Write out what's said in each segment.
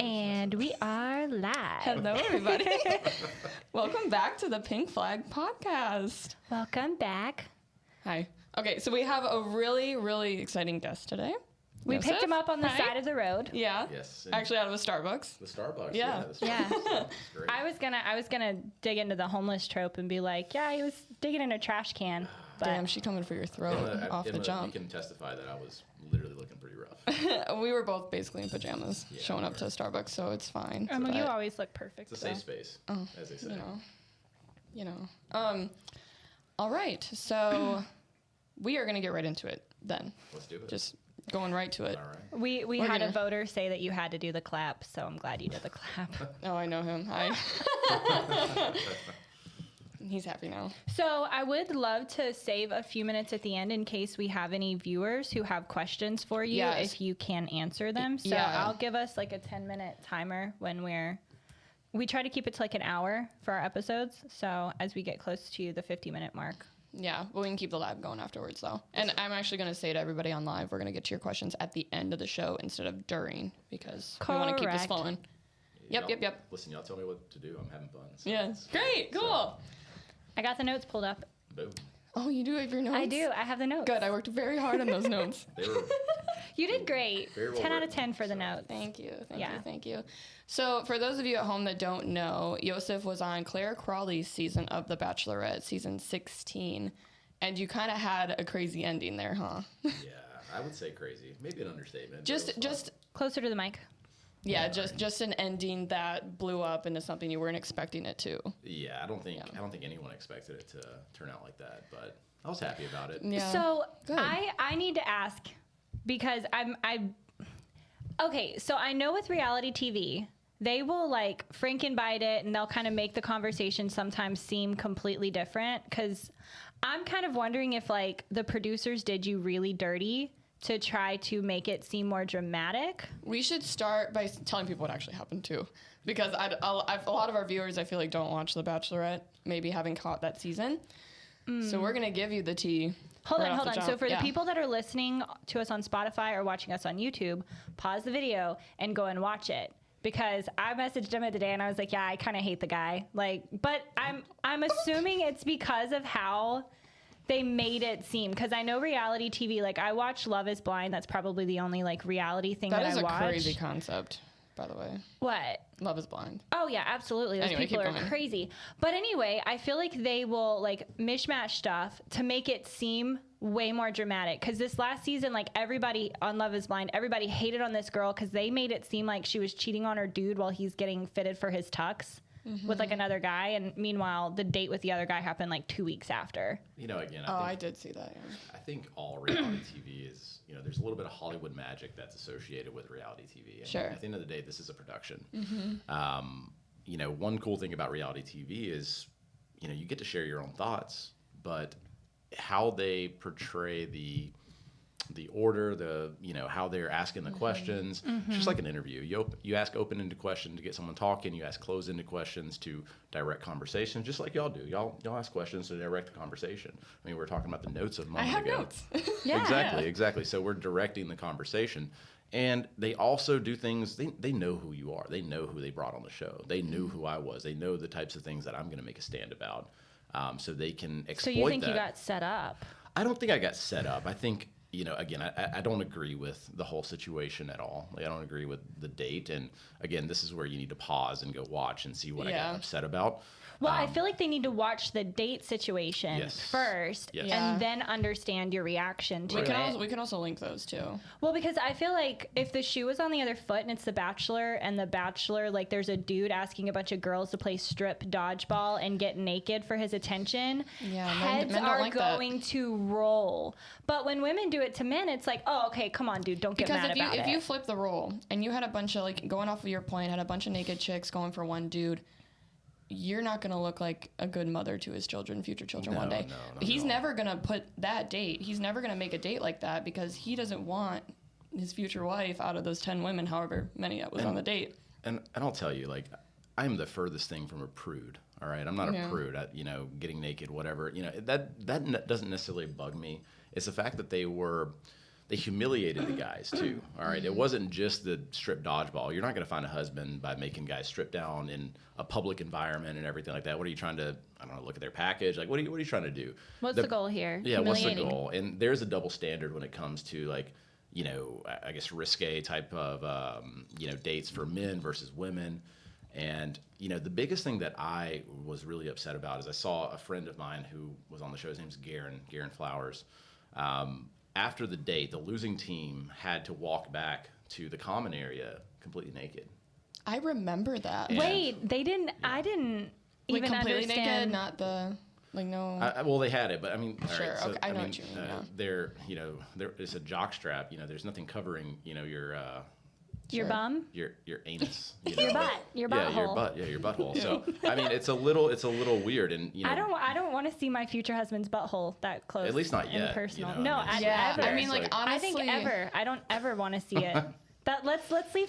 And we are live. Hello, everybody. Welcome back to the Pink Flag Podcast. Welcome back. Hi. Okay, so we have a really, really exciting guest today. We Yosef? picked him up on the Hi. side of the road. Yeah. Yes. Actually, out of a Starbucks. The Starbucks. Yeah. The Starbucks. Yeah. That's great. I was gonna dig into the homeless trope and be like, yeah, he was digging in a trash can. But Damn, she coming for your throat off the Emma, jump. You can testify that I was literally looking pretty rough. We were both basically in pajamas Yeah, showing up we to were. Starbucks, so it's fine. you But, always look perfect. It's a safe space, as they say. you know. All right, so we are going to get right into it then. Let's do it. Just going right to it. All right. We We're had a gonna- voter say that you had to do the clap, so I'm glad you did the clap. Oh, I know him. Hi. He's happy now. So I would love to save a few minutes at the end in case we have any viewers who have questions for you, Yes. if you can answer them. So Yeah. I'll give us like a 10-minute timer when we try to keep it to like an hour for our episodes. So as we get close to the 50-minute mark. Yeah, but we can keep the live going afterwards, though. And I'm actually going to say to everybody on live, we're going to get to your questions at the end of the show instead of during, because we want to keep this Correct. flowing. Yep. Listen, y'all tell me what to do. I'm having fun. So. Yes. Great. Cool. I got the notes pulled up. Boom. Oh, you do have your notes? I do. I have the notes. Good. I worked very hard on those notes. They were You did great. Very well 10 out of written, 10 for the so. notes. Thank you. Yeah. Thank you. So, for those of you at home that don't know, Yosef was on Claire Crawley's season of The Bachelorette, season 16. And you kind of had a crazy ending there, huh? yeah, I would say crazy. Maybe an understatement. but it was fun. just Closer to the mic. yeah, Yeah, just an ending that blew up into something you weren't expecting it to. Yeah, I don't think anyone expected it to turn out like that, but I was happy about it. Yeah. So Good. I need to ask because okay, so I know with reality TV, they will like frankenbite it and they'll kind of make the conversation sometimes seem completely different, because I'm kind of wondering if like the producers did you really dirty to try to make it seem more dramatic. We should start by telling people what actually happened too, because a lot of our viewers I feel like don't watch The Bachelorette, maybe having caught that season. So we're gonna give you the tea. Hold right on. off the So jump. for Yeah. the people that are listening to us on Spotify or watching us on YouTube, pause the video and go and watch it. Because I messaged him today and I was like, yeah, I kind of hate the guy. Like, but I'm assuming it's because of how they made it seem. Because I know reality TV, like I watch Love is Blind. That's probably the only like reality thing that That is I a watch. crazy concept, by the way. What? Love is Blind. Oh yeah, absolutely. Those Anyway, people keep are going. crazy. But anyway, I feel like they will like mishmash stuff to make it seem way more dramatic. Because this last season, like everybody on Love is Blind, everybody hated on this girl because they made it seem like she was cheating on her dude while he's getting fitted for his tux with like another guy. And meanwhile, the date with the other guy happened like 2 weeks after. You know, again, I I did see that. Yeah. think all reality TV is, there's a little bit of Hollywood magic that's associated with reality TV. And Sure. At the end of the day, this is a production. One cool thing about reality TV is, you get to share your own thoughts, but how they portray the order, how they're asking the questions, it's just like an interview. You ask open-ended questions to get someone talking. You ask closed-ended questions to direct conversation, just like y'all do. Y'all ask questions to direct the conversation. I mean, we were talking about the notes a moment I have ago. notes. Yeah. Exactly. So we're directing the conversation. And they also do things, they know who you are. They know who they brought on the show. They knew who I was. They know the types of things that I'm going to make a stand about. So they can exploit that. So you think you got set up? I don't think I got set up. I think, again, I don't agree with the whole situation at all. Like, I don't agree with the date. And again, this is where you need to pause and go watch and see what I Yeah. got upset about. Well, I feel like they need to watch the date situation Yes. first Yes. Yeah. and then understand your reaction to We can it. also link those too. Well, because I feel like if the shoe was on the other foot and it's The Bachelor and The Bachelor, like there's a dude asking a bunch of girls to play strip dodgeball and get naked for his attention, Yeah, men heads don't are like that. going to roll. But when women do it to men, it's like, oh, okay, come on, dude, don't get Because mad about if it. you flip the role and you had a bunch of, like, going off of your point, had a bunch of naked chicks going for one dude, you're not going to look like a good mother to his children, future children one day. No, He's no. never going to put that date. He's never going to make a date like that because he doesn't want his future wife out of those 10 women, however many that was on the date. And I'll tell you, like, I'm the furthest thing from a prude. All right, I'm not Yeah. a prude. Getting naked, whatever. That doesn't necessarily bug me. It's the fact that they were they humiliated the guys too. All right, it wasn't just the strip dodgeball. You're not going to find a husband by making guys strip down in a public environment and everything like that. What are you trying to, I don't know, look at their package? Like, what are you trying to do? What's the goal here? Yeah, what's the goal? And there's a double standard when it comes to like, you know, I guess risque type of, you know, dates for men versus women. And, you know, the biggest thing that I was really upset about is I saw a friend of mine who was on the show. His name's Garen Flowers. After the date, the losing team had to walk back to the common area completely naked. I remember that. And Wait, they didn't. Yeah. I didn't like even completely understand. Naked, not the like no. Well, they had it, but I mean, all sure. right, so, okay, I know what you mean. Yeah. They're, you know, there is a jock strap. You know, there's nothing covering, you know, your bum, your anus, you know, your butt, your butthole. Your butthole. Yeah. So I mean, it's a little weird, and you know, I don't want to see my future husband's butthole that close. At least not yet. Personal. You know, no, I mean, ever. I mean, like honestly, I think ever. I don't ever want to see it. That let's leave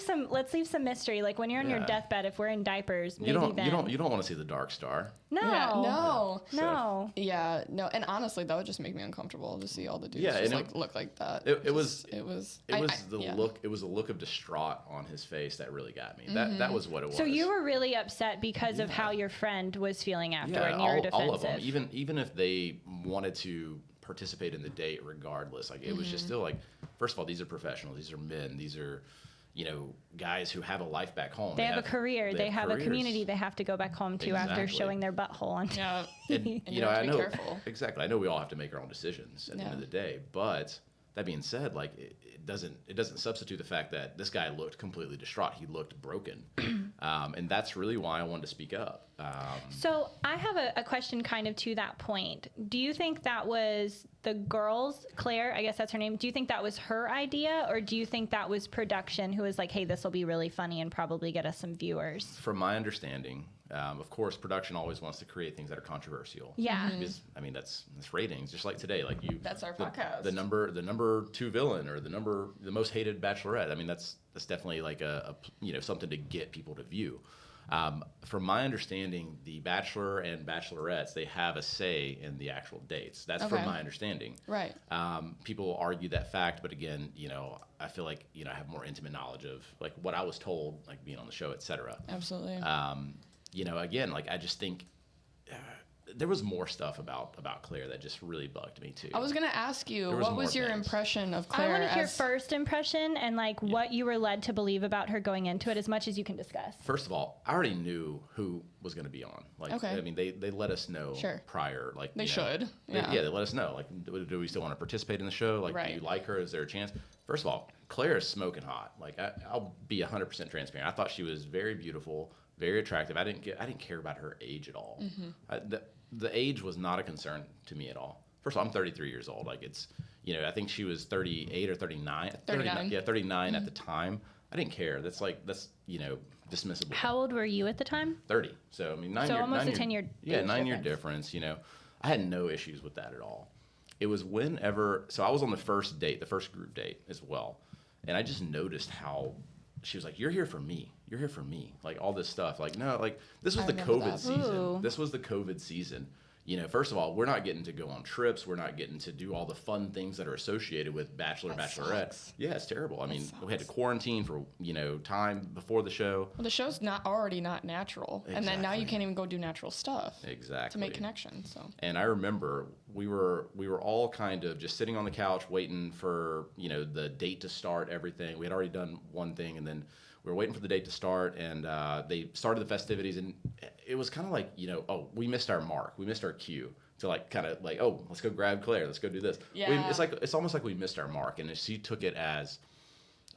some mystery. Like when you're on your deathbed, if we're in diapers, maybe then. You don't want to see the dark star. No. Yeah, no. No. Yeah, no. And honestly, that would just make me uncomfortable to see all the dudes just like look like that. It was the look. It was a look of distraught on his face that really got me. That was what it was. So you were really upset because of how your friend was feeling afterward. Yeah, and you were defensive. all of them. Even if they wanted to participate in the date, regardless, like it was just still like, first of all, these are professionals. These are men. These are, you know, guys who have a life back home. They have a career. They have a community they have to go back home to after showing their butthole on TV. Yeah. And, you know, I know careful. Exactly. I know we all have to make our own decisions at the end of the day, but that being said, like it doesn't substitute the fact that this guy looked completely distraught. He looked broken, and that's really why I wanted to speak up. So I have a question kind of to that point. Do you think that was the girls, Claire, I guess that's her name. Do you think that was her idea, or do you think that was production who was like, hey, this will be really funny and probably get us some viewers? From my understanding, of course, production always wants to create things that are controversial. Yeah. Because, I mean, that's ratings. Just like today, like that's our podcast. The number 2 villain or the most hated Bachelorette. I mean, that's definitely like a you know, something to get people to view. From my understanding, the Bachelor and Bachelorettes, they have a say in the actual dates. That's from my understanding. Right. People will argue that fact, but again, you know, I feel like, you know, I have more intimate knowledge of like what I was told, like being on the show, et cetera. Absolutely. You know, again, like I just think there was more stuff about Claire that just really bugged me too. I was gonna ask you, what was your impression of Claire? I want to hear first impression and like what you were led to believe about her going into it, as much as you can discuss. First of all, I already knew who was going to be on. Like, I mean, they let us know prior. Like they should. They let us know. Like, do we still want to participate in the show? Like, do you like her? Is there a chance? First of all, Claire is smoking hot. Like, I'll be 100% transparent. I thought she was very beautiful, very attractive. I didn't care about her age at all. The age was not a concern to me at all. First of all, I'm 33 years old. Like it's, you know, I think she was 38 or 39. 39. 39 at the time. I didn't care. That's, you know, dismissible. How old were you at the time? 30. So, I mean, almost a 10-year Yeah, 9-year difference, you know. I had no issues with that at all. It was whenever, so I was on the first date, the first group date as well. And I just noticed how she was like, you're here for me. You're here for me. Like all this stuff. Like, no, like this was the COVID season. Ooh. This was the COVID season. You know, first of all, we're not getting to go on trips. We're not getting to do all the fun things that are associated with Bachelor, Bachelorette. Sucks. Yeah, it's terrible. I mean, we had to quarantine for, you know, time before the show. Well, the show's not natural. Exactly. And then now you can't even go do natural stuff. Exactly. To make connections. So. And I remember we were all kind of just sitting on the couch waiting for, you know, the date to start, everything. We had already done one thing, and then we were waiting for the date to start, and they started the festivities, and it was kind of like, you know, oh, we missed our mark. We missed our cue to like kind of like, oh, let's go grab Claire. Let's go do this. Yeah. It's almost like we missed our mark, and she took it as,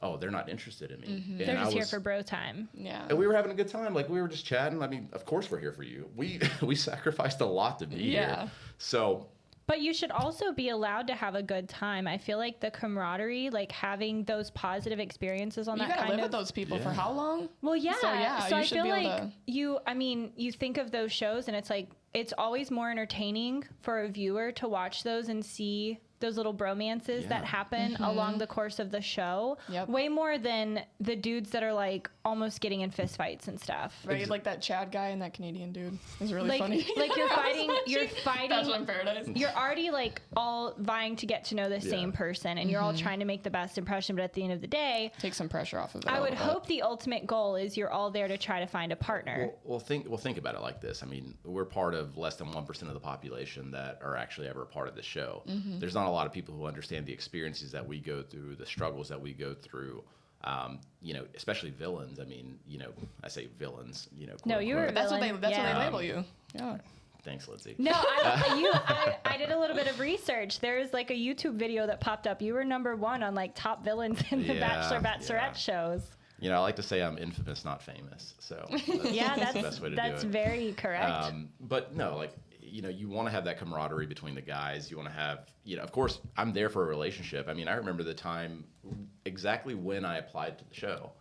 oh, they're not interested in me. Mm-hmm. They're just here for bro time. Yeah. And we were having a good time. Like we were just chatting. I mean, of course we're here for you. We sacrificed a lot to be here. So. But you should also be allowed to have a good time. I feel like the camaraderie, like having those positive experiences on that kind of... You gotta live with those people for how long? Well, yeah. So you I should feel be able like to... you think of those shows and it's like, it's always more entertaining for a viewer to watch those and see those little bromances that happen along the course of the show. Yep. Way more than the dudes that are like almost getting in fist fights and stuff. Right, like that Chad guy and that Canadian dude. It was really funny. Like you're fighting. Bachelor in Paradise. You're already like all vying to get to know the same person, and you're all trying to make the best impression. But at the end of the day, take some pressure off of it. I would hope the ultimate goal is you're all there to try to find a partner. Well, think about it like this. I mean, we're part of less than 1% of the population that are actually ever a part of the show. There's not a lot of people who understand the experiences that we go through, the struggles that we go through. You know, especially villains. I mean, you know, I say villains. You know, No, you're a That's what villain. they label you. Yeah. Thanks, Lindsay. No, I did a little bit of research. There's like a YouTube video that popped up. You were #1 on like top villains in the Bachelorette shows. You know, I like to say I'm infamous, not famous. So that's the best way to do it. That's very correct. But no, like, you know, you want to have that camaraderie between the guys. You want to have, you know, of course, I'm there for a relationship. I mean, I remember the time exactly when I applied to the show.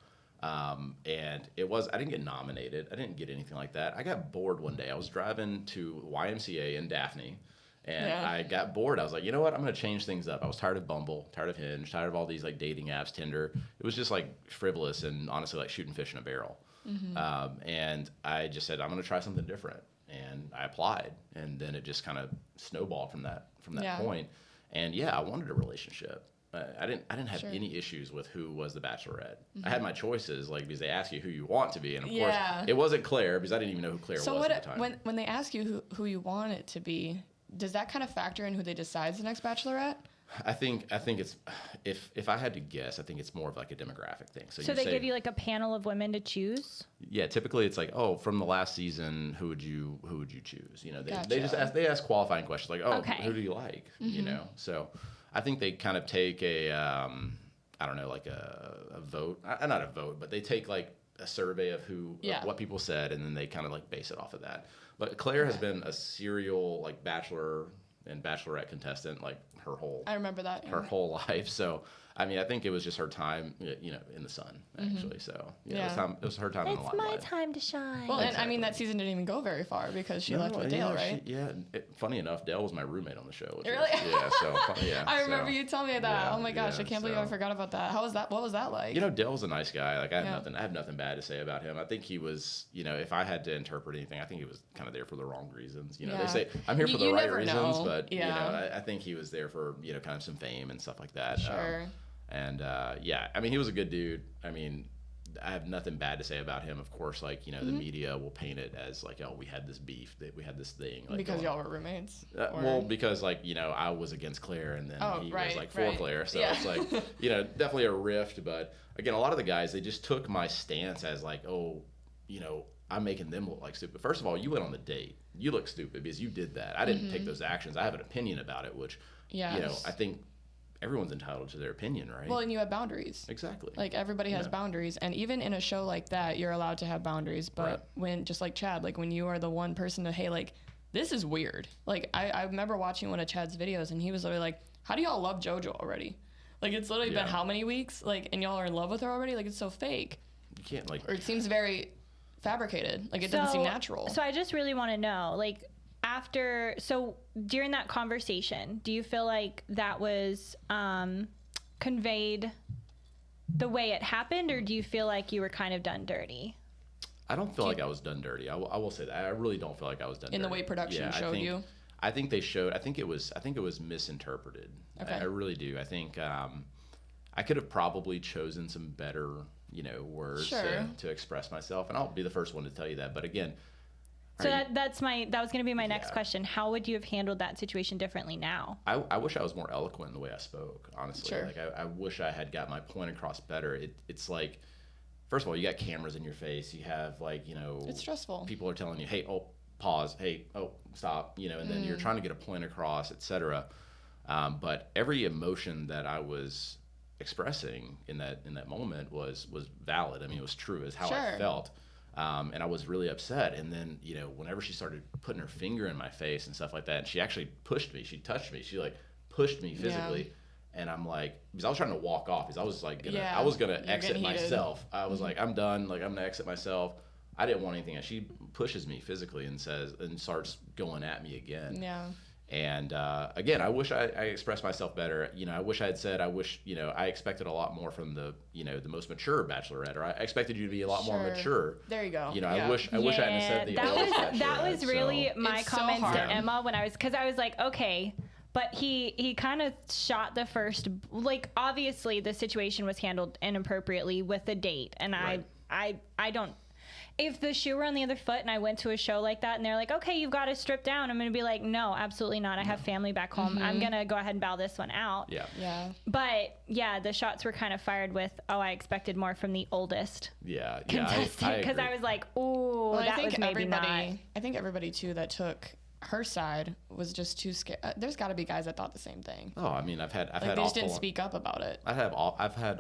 And I didn't get nominated. I didn't get anything like that. I got bored one day. I was driving to YMCA in Daphne, and I got bored. I was like, you know what? I'm going to change things up. I was tired of Bumble, tired of Hinge, tired of all these like dating apps, Tinder. It was just like frivolous and honestly like shooting fish in a barrel. And I just said, I'm going to try something different. And I applied, and then it just kind of snowballed from that point. And I wanted a relationship. I didn't have any issues with who was the Bachelorette. I had my choices, like, because they ask you who you want to be, and of course it wasn't Claire, because I didn't even know who Claire was at the time. When they ask you who you want it to be, does that kind of factor in who they decide is the next Bachelorette? I think it's if I had to guess, I think it's more of like a demographic thing. So they give you like a panel of women to choose? Yeah, typically it's like, oh, from the last season, who would you choose? You know, Gotcha. they ask qualifying questions like, oh, who do you like? You know, so I think they kind of take a I don't know, like a vote, not a vote, but they take like a survey of what people said, and then they kind of like base it off of that. But Claire has been a serial like Bachelor and Bachelorette contestant like her whole whole life. So I mean, I think it was just her time, you know, in the sun, actually. So it was her time in the limelight. It's my time to shine. Well, and I mean, that season didn't even go very far because she left with Dale, right? Funny enough, Dale was my roommate on the show. Which really? I remember so, you telling me that. Oh my gosh, I can't believe I forgot about that. How was that? What was that like? You know, Dale was a nice guy. Like, I have nothing bad to say about him. I think he was, you know, if I had to interpret anything, I think he was kind of there for the wrong reasons. You know, they say I'm here for the right reasons, but you know, I think he was there for, you know, kind of some fame and stuff like that. Sure. And I mean, he was a good dude. I mean, I have nothing bad to say about him. Of course, like, you know, the media will paint it as like, oh, we had this beef, that we had this thing. Like, because y'all were roommates? Well, because like, you know, I was against Claire, and then he was like for Claire. So it's like, you know, definitely a rift. But again, a lot of the guys, they just took my stance as like, oh, you know, I'm making them look like stupid. First of all, you went on the date. You look stupid because you did that. I didn't take those actions. I have an opinion about it, which, you know, I think everyone's entitled to their opinion, right? Well, and you have boundaries. Exactly. Like, everybody has boundaries. And even in a show like that, you're allowed to have boundaries. But when, just like Chad, like, when you are the one person to, hey, like, this is weird. Like, I remember watching one of Chad's videos, and he was literally like, how do y'all love JoJo already? Like, it's literally been how many weeks? Like, and y'all are in love with her already? Like, it's so fake. You can't, like... Or it seems very fabricated. Like, it doesn't seem natural. So I just really want to know, like... during that conversation, do you feel like that was conveyed the way it happened, or do you feel like you were kind of done dirty? I don't feel like I was done dirty. I will say that. I really don't feel like I was done dirty. In the way production showed you? I think they showed, I think it was misinterpreted. Okay. I really do. I think I could have probably chosen some better, you know, words to express myself, and I'll be the first one to tell you that. But again, so that was going to be my next question. How would you have handled that situation differently now? I wish I was more eloquent in the way I spoke, honestly. Sure. Like, I wish I had got my point across better. It's like, first of all, you got cameras in your face. You have, like, you know... It's stressful. People are telling you, hey, oh, pause. Hey, oh, stop. You know, and then you're trying to get a point across, etc. But every emotion that I was expressing in that moment was valid. I mean, it was true. It was how I felt. And I was really upset. And then, you know, whenever she started putting her finger in my face and stuff like that, and she actually pushed me, she touched me, she like pushed me physically. And I'm like, because I was trying to walk off, because I was like, I was gonna exit myself. I was like, I'm done. Like, I'm gonna exit myself. I didn't want anything. And she pushes me physically and starts going at me again. Yeah. And again, I wish I expressed myself better. I wish I had said, I expected a lot more from the most mature Bachelorette, or I expected you to be a lot more mature. There you go. I wish I hadn't said the oldest Bachelorette. That was really my It's so comments hard. to Emma because I was like, okay. But he kind of shot the first, like, obviously the situation was handled inappropriately with the date. And Right. I don't, if the shoe were on the other foot and I went to a show like that and they're like, okay, you've got to strip down, I'm going to be like, no, absolutely not. I have family back home. I'm going to go ahead and bow this one out. Yeah. Yeah. But yeah, the shots were kind of fired with, I expected more from the oldest Yeah. contestant. Because I was like, ooh, Well, that was maybe not. I think everybody too that took her side was just too scared. There's got to be guys that thought the same thing. Oh, I mean, I've had They just didn't speak up about it. I've had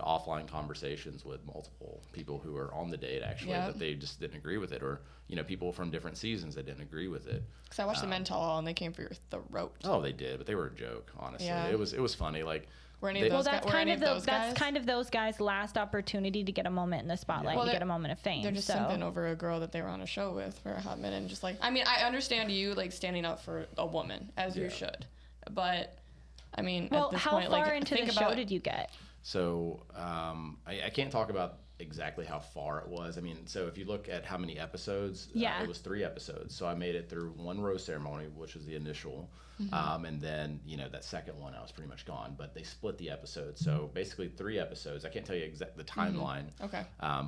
offline conversations with multiple people who are on the date actually that they just didn't agree with it, or people from different seasons that didn't agree with it. Because I watched the Men Tell All and they came for your throat. Oh, they did, but they were a joke. Honestly, Yeah. it was funny. Like, Were any of those Well, guys? Were any of those guys? that's kind of those guys' last opportunity to get a moment in the spotlight, Well, to get a moment of fame. They're just so. simping over a girl that they were on a show with for a hot minute, and just like, I mean, I understand you like standing up for a woman as you should, but I mean, Well, at this how point, far like, into think the about, show did you get? So I can't talk about exactly how far it was. I mean, so if you look at how many episodes, it was 3 episodes. So I made it through one rose ceremony, which was the initial, and then that second one I was pretty much gone. But they split the episodes, so basically 3 episodes. I can't tell you the timeline. Okay.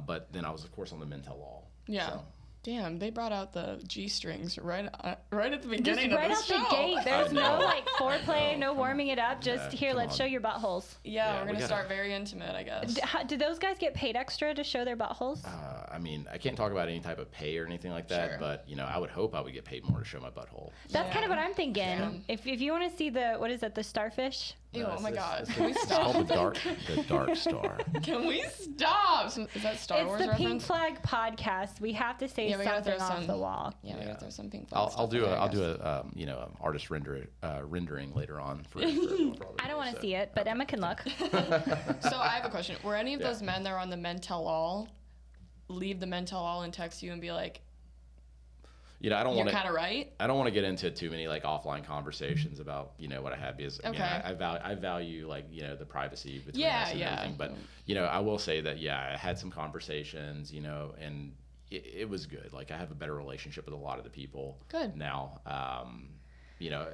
But then I was of course on the Men Tell All. Yeah. So. Damn, they brought out the G strings right at the Just beginning right of out the show. the gate. There's I know. no like foreplay, no warming it up. Just Yeah, here, come let's on. show your buttholes. Yeah, Yeah, we're we gonna gotta- start very intimate, I guess. Did those guys get paid extra to show their buttholes? I mean, I can't talk about any type of pay or anything like that, Sure. but I would hope I would get paid more to show my butthole. That's kind of Yeah. what I'm thinking. Yeah. If you want to see what is it, the starfish? Ew, oh my God. It's, Can we it's stop? called the Dark Star. Can we stop? Is that Star It's Wars the Pink reference? Flag podcast. We have to say Yeah, we gotta something throw off some- the wall. Yeah, we Yeah. gotta throw some pink flag I'll stuff do in a there, I I'll do guess. a artist rendering later on for everyone probably. I don't want to So. see it, but Emma can look. So I have a question. Were any of Yeah. those men that were on the Men Tell All leave the Men Tell All and text you and be like, I don't "You're want kind of right"? I don't want to get into too many like offline conversations about what I have, because I mean, Okay. I value like the privacy between Yeah, us and yeah. everything. But I will say that I had some conversations, and it was good. Like I have a better relationship with a lot of the people Good. now.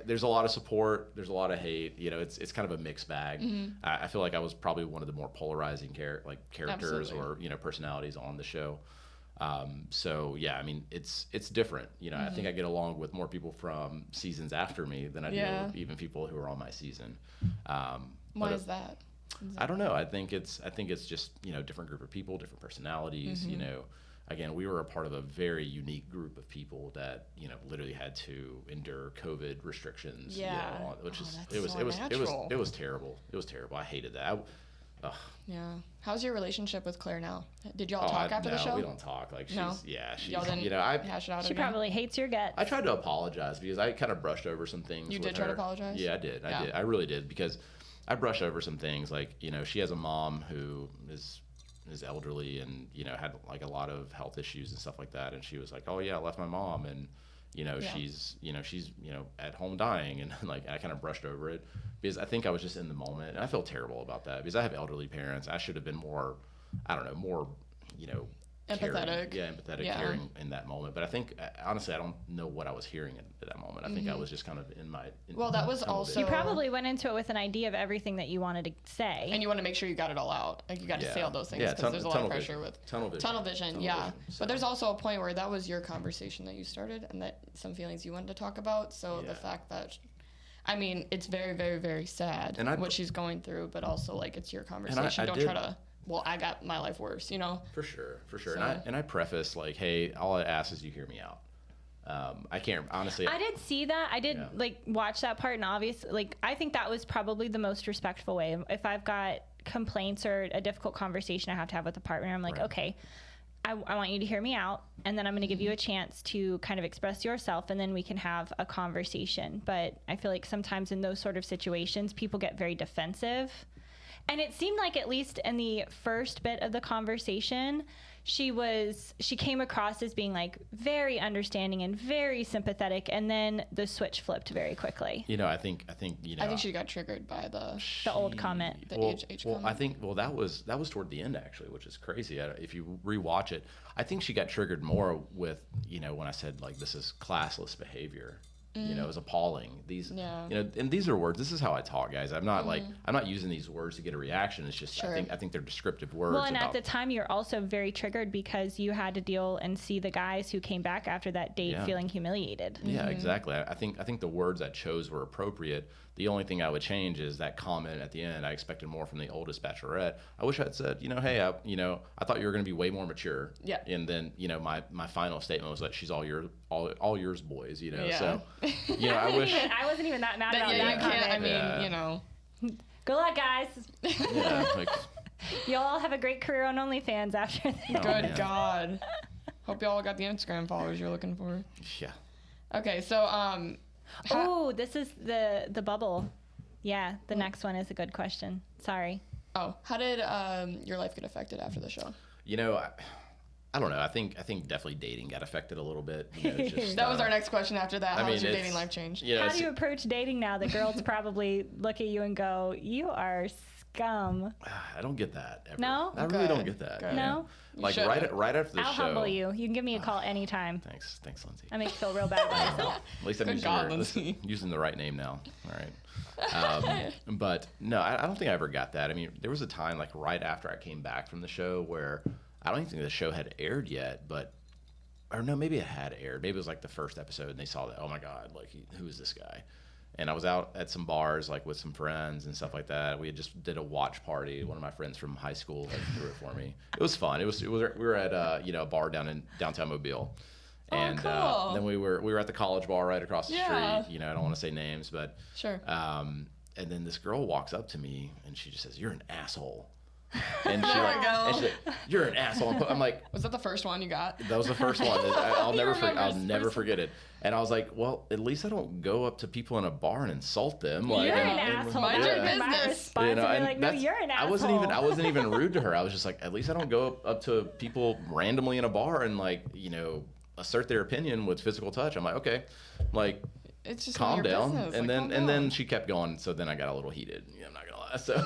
There's a lot of support, there's a lot of hate. It's kind of a mixed bag. I feel like I was probably one of the more polarizing characters Absolutely. or personalities on the show. So yeah, I mean, it's different. I think I get along with more people from seasons after me than I Yeah. do with even people who are on my season. Why but is that? I don't know. I think it's just different group of people, different personalities. Again, we were a part of a very unique group of people that literally had to endure COVID restrictions. Yeah. Which Oh, is that's it was so it was unnatural. it was terrible. It was terrible. I hated that. Yeah. How's your relationship with Claire now? Did y'all Oh, talk after no, the show? we don't talk. Like she's No? she's Y'all didn't I hash it out She again? probably hates your guts. I tried to apologize because I kind of brushed over some things. You with did try to her. apologize? Yeah, I did. Yeah. I did. I really did, because I brushed over some things. Like she has a mom who is elderly and had like a lot of health issues and stuff like that. And she was like, "Oh yeah, I left my mom, and she's at home dying," and like I kind of brushed over it because I think I was just in the moment, and I feel terrible about that because I have elderly parents. I should have been more, I don't know, more Empathetic. caring, empathetic, Yeah. caring in that moment. But I think honestly, I don't know what I was hearing at that moment. I think I was just kind of in my. Well, that was tunnel also- You vision. probably went into it with an idea of everything that you wanted to say. And you want to make sure you got it all out. Like you got to say all those things Yeah, because there's a lot of tunnel pressure vision. with Tunnel vision. tunnel vision. Tunnel Yeah, vision, so. but there's also a point where that was your conversation that you started, and that some feelings you wanted to talk about. So Yeah. the fact that, I mean, it's very, very, very sad And what she's going through, but also like it's your I conversation. Don't did- try to. Well, I got my life worse, For sure. So- And I preface like, hey, all I ask is you hear me out. I can't honestly. I did see that. I did Yeah. like watch that part, and obviously, like I think that was probably the most respectful way. If I've got complaints or a difficult conversation I have to have with a partner, I'm like, Right. okay, I want you to hear me out, and then I'm going to give you a chance to kind of express yourself, and then we can have a conversation. But I feel like sometimes in those sort of situations, people get very defensive. And it seemed like, at least in the first bit of the conversation, she came across as being like very understanding and very sympathetic, and then the switch flipped very quickly. You know, I think you know. I think she got triggered by the old comment. The age well, comment. I think that was toward the end actually, which is crazy. If you rewatch it, I think she got triggered more with, you know, when I said like this is classless behavior. You know, it was appalling. These, you know, and these are words. This is how I talk, guys. I'm not like I'm not using these words to get a reaction. It's just I think they're descriptive words. Well, and at the time, you're also very triggered because you had to deal and see the guys who came back after that date feeling humiliated. Yeah, exactly. I think the words I chose were appropriate. The only thing I would change is that comment at the end. I expected more from the oldest Bachelorette. I wish I'd said, you know, hey, I thought you were going to be way more mature. Yeah. And then, you know, my final statement was that she's all yours, boys. You know. Yeah. So, you know, I wish. I wasn't even that mad about that comment. I mean, you know. Good luck, guys. Yeah. Like, You'll all have a great career on OnlyFans after this. Good God. Hope y'all got the Instagram followers you're looking for. Yeah. Okay, so Oh, this is the bubble. Yeah, the next one is a good question. Sorry. Oh, how did your life get affected after the show? You know, I don't know. I think definitely dating got affected a little bit. You know, it's just, that was our next question after that. How has your dating life changed? You know, how do you approach dating now? The girls probably look at you and go, "You are scum." I don't get that ever. No? I really don't get that. Good. You know? No? Like right after the I'll show. humble you. You can give me a call anytime. Thanks, Lindsay. I make you feel real bad about yourself. At least I'm using the right name now. All right. But no, I don't think I ever got that. I mean, there was a time like right after I came back from the show where I don't even think the show had aired yet, or no, maybe it had aired. Maybe it was like the first episode and they saw that, oh my God, like who is this guy? And I was out at some bars like with some friends and stuff like that. We had just did a watch party. One of my friends from high school threw it for me. It was fun. We were at a bar down in downtown Mobile. And cool. Then we were at the college bar right across the street. You know, I don't want to say names, but sure. And then this girl walks up to me and she just says, "You're an asshole." And she said, "You're an asshole." I'm like, was that the first one you got? That was the first one. I'll never forget it. And I was like, well, at least I don't go up to people in a bar and insult them. Like, you're an asshole. Mind your That's my business. response. You know, and and you're like, no, you're an asshole. I wasn't even rude to her. I was just like, at least I don't go up to people randomly in a bar and like, you know, assert their opinion with physical touch. I'm like, okay, like, it's just calm down. Business. And like, then then she kept going. So then I got a little heated. Yeah, I'm not gonna lie. So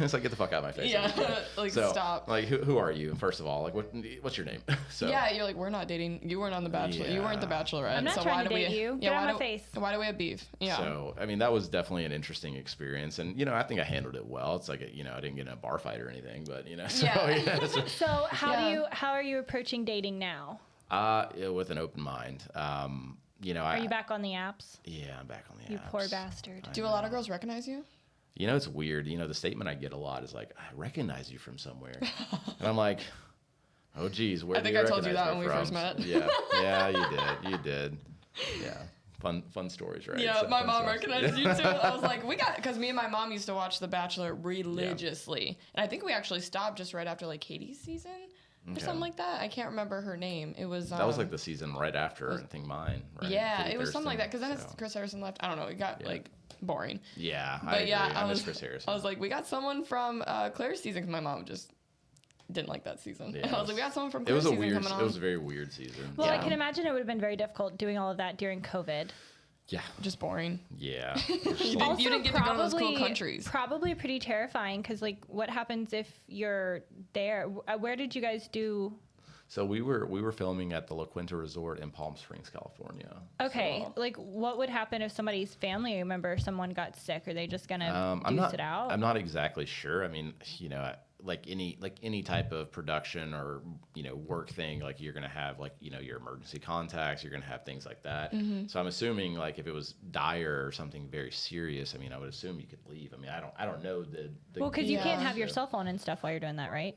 it's like, get the fuck out of my face. Yeah, like so, stop. Like who are you? First of all, like what's your name? So yeah, you're like, we're not dating. You weren't on the Bachelor. You weren't the Bachelorette. I'm not so trying why to do date we, you. Yeah, Get out of my face. Why do we have beef? Yeah. So I mean, that was definitely an interesting experience, and you know, I think I handled it well. It's like you know, I didn't get in a bar fight or anything, but you know, so Yeah. So how are you approaching dating now? Yeah, with an open mind. You know, Are you back on the apps? Yeah, I'm back on the apps. You poor bastard. Do a lot of girls recognize you? You know, it's weird. You know, the statement I get a lot is like, "I recognize you from somewhere," and I'm like, "Oh, geez, where?" I think I told you that when we first met. Yeah, you did. Yeah, fun stories, right? Yeah, So my fun mom stories. recognized you too. I was like, because me and my mom used to watch The Bachelor religiously, and I think we actually stopped just right after like Katie's season. Or something like that. I can't remember her name. It was that was like the season right after I think mine. Right? Yeah, Katie it was something like that. Because then Thurston, Chris Harrison left. I don't know. It got like boring. Yeah, But I miss Chris Harrison. I was like, we got someone from Claire's season. Because my mom just didn't like that season. Yeah, I was like, we got someone from it Claire's was a season weird. coming on. It was a very weird season. Well, I can imagine it would have been very difficult doing all of that during COVID. Yeah. Just boring. Yeah. You didn't get to go to those cool countries. Probably pretty terrifying because, like, what happens if you're there? Where did you guys do? So we were filming at the La Quinta Resort in Palm Springs, California. Okay, So, like what would happen if somebody's family member, someone got sick? Are they just gonna deuce it out? I'm not exactly sure. I mean, you know, like any type of production or you know work thing, like you're gonna have like you know your emergency contacts, you're gonna have things like that. Mm-hmm. So I'm assuming like if it was dire or something very serious, I mean, I would assume you could leave. I mean, I don't know the well, because you can't have so. your cell phone and stuff while you're doing that, right?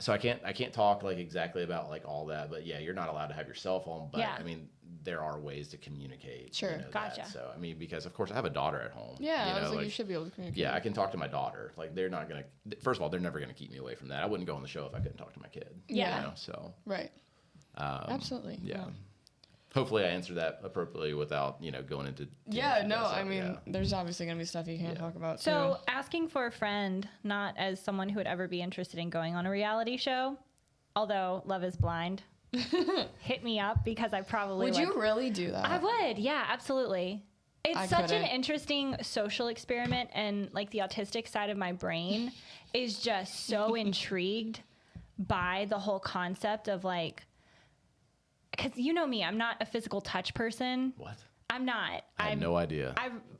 So I can't talk like exactly about like all that, but yeah, you're not allowed to have your cell phone. But I mean, there are ways to communicate. Sure, you know, gotcha. That. So I mean, because of course I have a daughter at home. Yeah, you know, I was like, you should be able to communicate. Yeah, I can talk to my daughter. Like they're not gonna. First of all, they're never gonna keep me away from that. I wouldn't go on the show if I couldn't talk to my kid. Yeah. You know, so. Right. Absolutely. Yeah. hopefully I answered that appropriately without, going into. Yeah, no, I mean, there's obviously going to be stuff you can't talk about. So asking for a friend, not as someone who would ever be interested in going on a reality show, although Love is Blind, hit me up because I probably would. You really do that? I would, yeah, absolutely. It's I such couldn't. an interesting social experiment, and like the autistic side of my brain is just so intrigued by the whole concept of like, because you know me, I'm not a physical touch person. What? I'm not. I had no idea.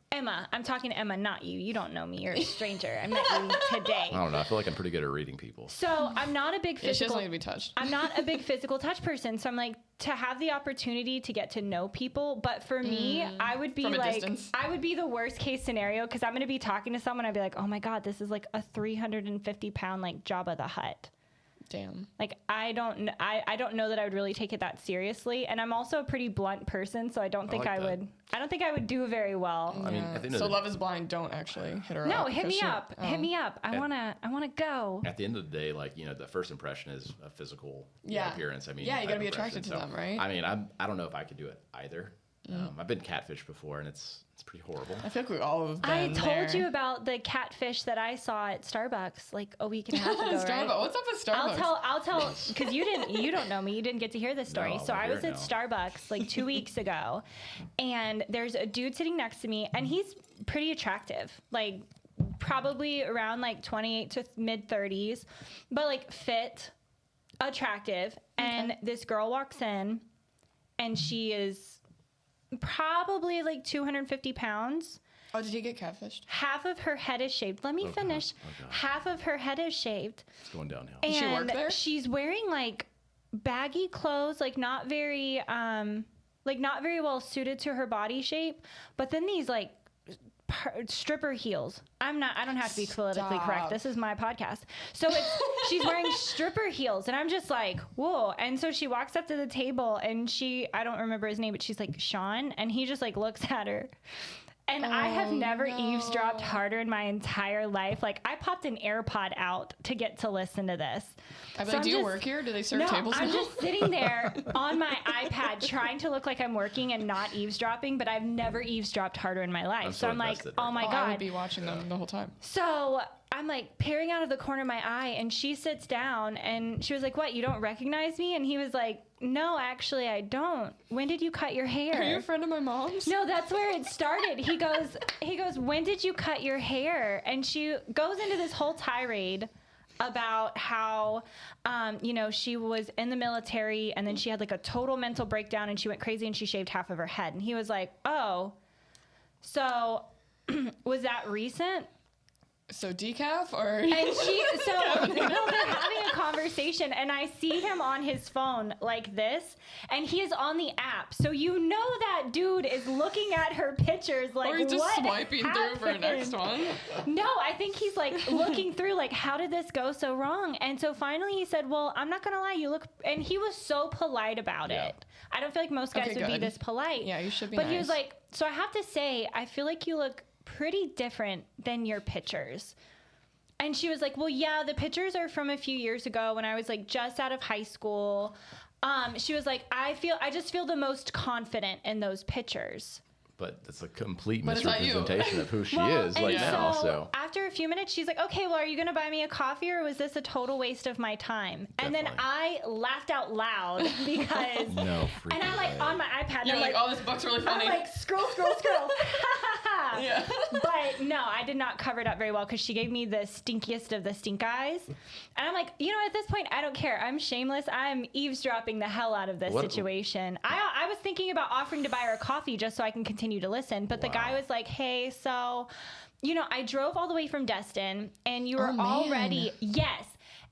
Emma, I'm talking to Emma, not you. You don't know me. You're a stranger. I met you today. I don't know. I feel like I'm pretty good at reading people. So I'm not a big Yeah, she doesn't physical. need to be touched. I'm not a big physical touch person. So I'm like, to have the opportunity to get to know people. But for me, I would be From a like, distance. I would be the worst case scenario because I'm going to be talking to someone. I'd be like, oh my God, this is like a 350 pound like Jabba the Hutt. Damn. Like I don't know that I would really take it that seriously, and I'm also a pretty blunt person, so I don't think like I that. would. I don't think I would do very well. I mean, at the end of So the, Love is Blind, don't actually hit her up. No, hit because me she- up. oh. Hit me up. I wanna go. at the end of the day, like, the first impression is a physical Yeah. appearance. I mean, Yeah, you type gotta be impression. attracted to them, right? I mean, I don't know if I could do it either. I've been catfished before, and it's pretty horrible. I feel like we all have been I told there. you about the catfish that I saw at Starbucks like a week and a half ago, Starbucks. right? What's up with Starbucks? I'll tell, because you don't know me. You didn't get to hear this story. No, so I I won't was hear at it Starbucks like 2 weeks ago, and there's a dude sitting next to me, and he's pretty attractive, like probably around like 28 to mid 30s, but like fit, attractive. And this girl walks in, and she is probably like 250 pounds. Oh, did you get catfished? Half of her head is shaved. Let me God. finish. Oh, God. Half of her head is shaved. It's going downhill. And she work there? she's wearing like baggy clothes, like not very well suited to her body shape. But then these like stripper heels. I don't have to be politically correct. Stop. This is my podcast. So she's wearing stripper heels, and I'm just like, whoa. And so she walks up to the table, and I don't remember his name, but she's like, Sean, and he just like looks at her. And I have never eavesdropped harder in my entire life. Like, I popped an AirPod out to get to listen to this. I'd be So like, I'm do you just- work here? Do they serve No, tables I'm now? just sitting there on my iPad trying to look like I'm working and not eavesdropping, but I've never eavesdropped harder in my life. I'm So so I'm like, invested oh right my I God. would be watching them the whole time. So I'm like peering out of the corner of my eye, and she sits down, and she was like, what, you don't recognize me? And he was like, no, actually I don't. When did you cut your hair? Are you a friend of my mom's? No, that's where it started. He goes, when did you cut your hair? And she goes into this whole tirade about how, she was in the military, and then she had like a total mental breakdown, and she went crazy, and she shaved half of her head. And he was like, oh, so was that recent? So decaf or? And they're having a conversation, and I see him on his phone like this, and he is on the app. So you know that dude is looking at her pictures like, Or he's just what swiping through for happened? next one. No, I think he's like looking through like, how did this go so wrong? And so finally he said, well, I'm not gonna lie, you look, and he was so polite about Yeah. it. I don't feel like most guys Okay, would be good. this polite. Yeah, you should be But he was nice. like, so I have to say, I feel like you look pretty different than your pictures. And she was like, well, yeah, the pictures are from a few years ago when I was like just out of high school. She was like, I just feel the most confident in those pictures. But it's a complete But it's not you. misrepresentation of who she Well, is and right now. So after a few minutes, she's like, okay, well, are you going to buy me a coffee, or was this a total waste of my time? And then Definitely. I laughed out loud because, no freaking and I'm like way. on my iPad, and You're I'm like, like, oh, this book's really I'm funny. like, scroll. Yeah. But no, I did not cover it up very well because she gave me the stinkiest of the stink eyes. And I'm like, at this point, I don't care. I'm shameless. I'm eavesdropping the hell out of this What- situation. I was thinking about offering to buy her a coffee just so I can continue to listen. But the guy Wow. was like, hey, so, I drove all the way from Destin, and you were Oh, man. already, yes.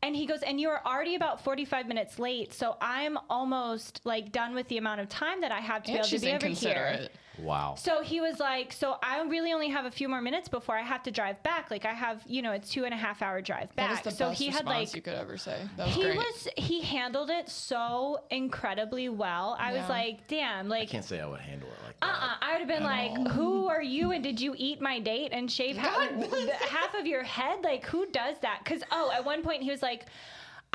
And he goes, and you were already about 45 minutes late. So I'm almost like done with the amount of time that I have to be And able to she's be over here. inconsiderate. Wow. So he was like, so I really only have a few more minutes before I have to drive back. Like I have, a 2.5 hour drive back. That is the So best he had response like, you could ever say. That was great. he handled it so incredibly well. I was Yeah. like, damn, I like, can't say I would handle it like that. I would have been like, who are you, and did you eat my date and shave half of your head? Like, who does that? Because, at one point he was like,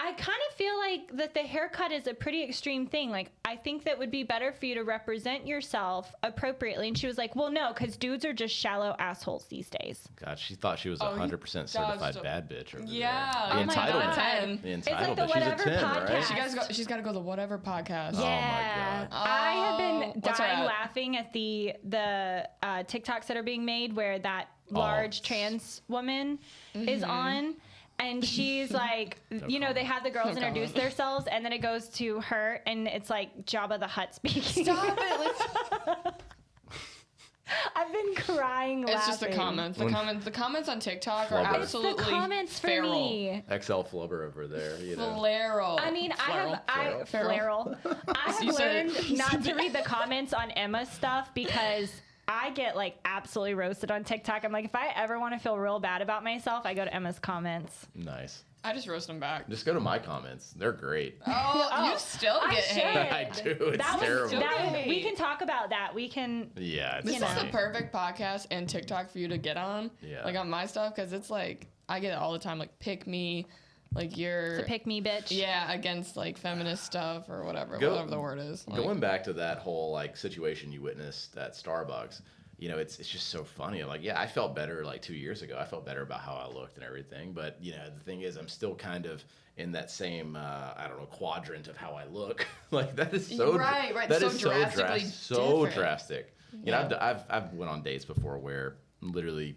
I kind of feel like that the haircut is a pretty extreme thing. Like, I think that would be better for you to represent yourself appropriately. And she was like, well, no, because dudes are just shallow assholes these days. God, she thought she was 100% certified bad bitch. Over Yeah. there. Oh my God. 10. The It's like entitlement. the She's a Whatever 10, right? podcast. She's got to go to the Whatever podcast. Yeah. Oh, my God. I have been what's her dying at? laughing at the TikToks that are being made where that large trans woman is on. And she's like, they have the girls introduce themselves, and then it goes to her, and it's like Jabba the Hutt speaking. Stop it. I've been crying laughing. It's just the comments. The comments on TikTok are Flubber. absolutely It's the comments for feral. me. XL Flubber over there, you know. Flaral. I mean, Feral. I have You said learned it. not to read the comments on Emma's stuff because I get like absolutely roasted on TikTok. I'm like, if I ever want to feel real bad about myself, I go to Emma's comments. Nice. I just roast them back. Just go to my comments. They're great. Oh, you still I get should. hate. I do. It's terrible. We can talk about that. We can. Yeah, it's This is funny. the perfect podcast and TikTok for you to get on. Yeah. Like on my stuff, because it's like, I get it all the time. Like, pick me. Like, you're. To pick me, bitch. Yeah, against like feminist stuff or whatever the word is. Like, Going back to that whole like situation you witnessed at Starbucks, it's just so funny. Like, yeah, I felt better like 2 years ago. I felt better about how I looked and everything. But the thing is, I'm still kind of in that same quadrant of how I look. Like that is so right. That So is so drastically so different. drastic. Yeah. I've went on dates before where literally,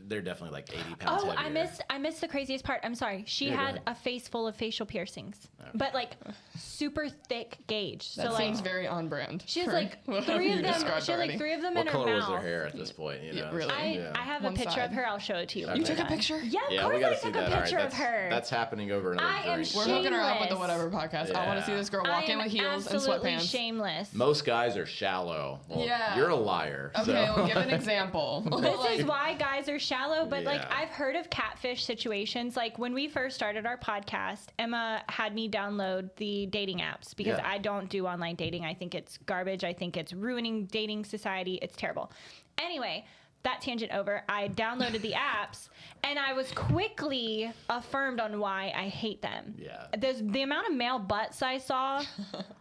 they're definitely like 80 pounds Oh, heavier. I missed the craziest part. I'm sorry. She Yeah, go had ahead. a face full of facial piercings, but like super thick gauge. That so like seems very on brand. she has for like whatever three you of them. described She had like already. 3 of them What in her color mouth. was their hair at this point? really? I have a One picture side. of her. I'll show it to you. when You we're took a done. picture? Yeah, of Yeah, course we got I to see took that. a All right, picture of her. that's happening over another I am drink. We're hooking her up with the Shameless. Whatever podcast. I want to see this girl I walk in am with heels and absolutely sweatpants. shameless. Most guys are shallow. Well, Yeah. you're a liar. Okay, so. well, give an example. This is why guys are shallow, but like Yeah. I've heard of catfish situations. Like when we first started our podcast, Emma had me download the dating apps because Yeah. I don't do online dating. I think it's garbage. I think it's ruining dating society. It's terrible. Anyway, that tangent over. I downloaded the apps and I was quickly affirmed on why I hate them. Yeah. The amount of male butts I saw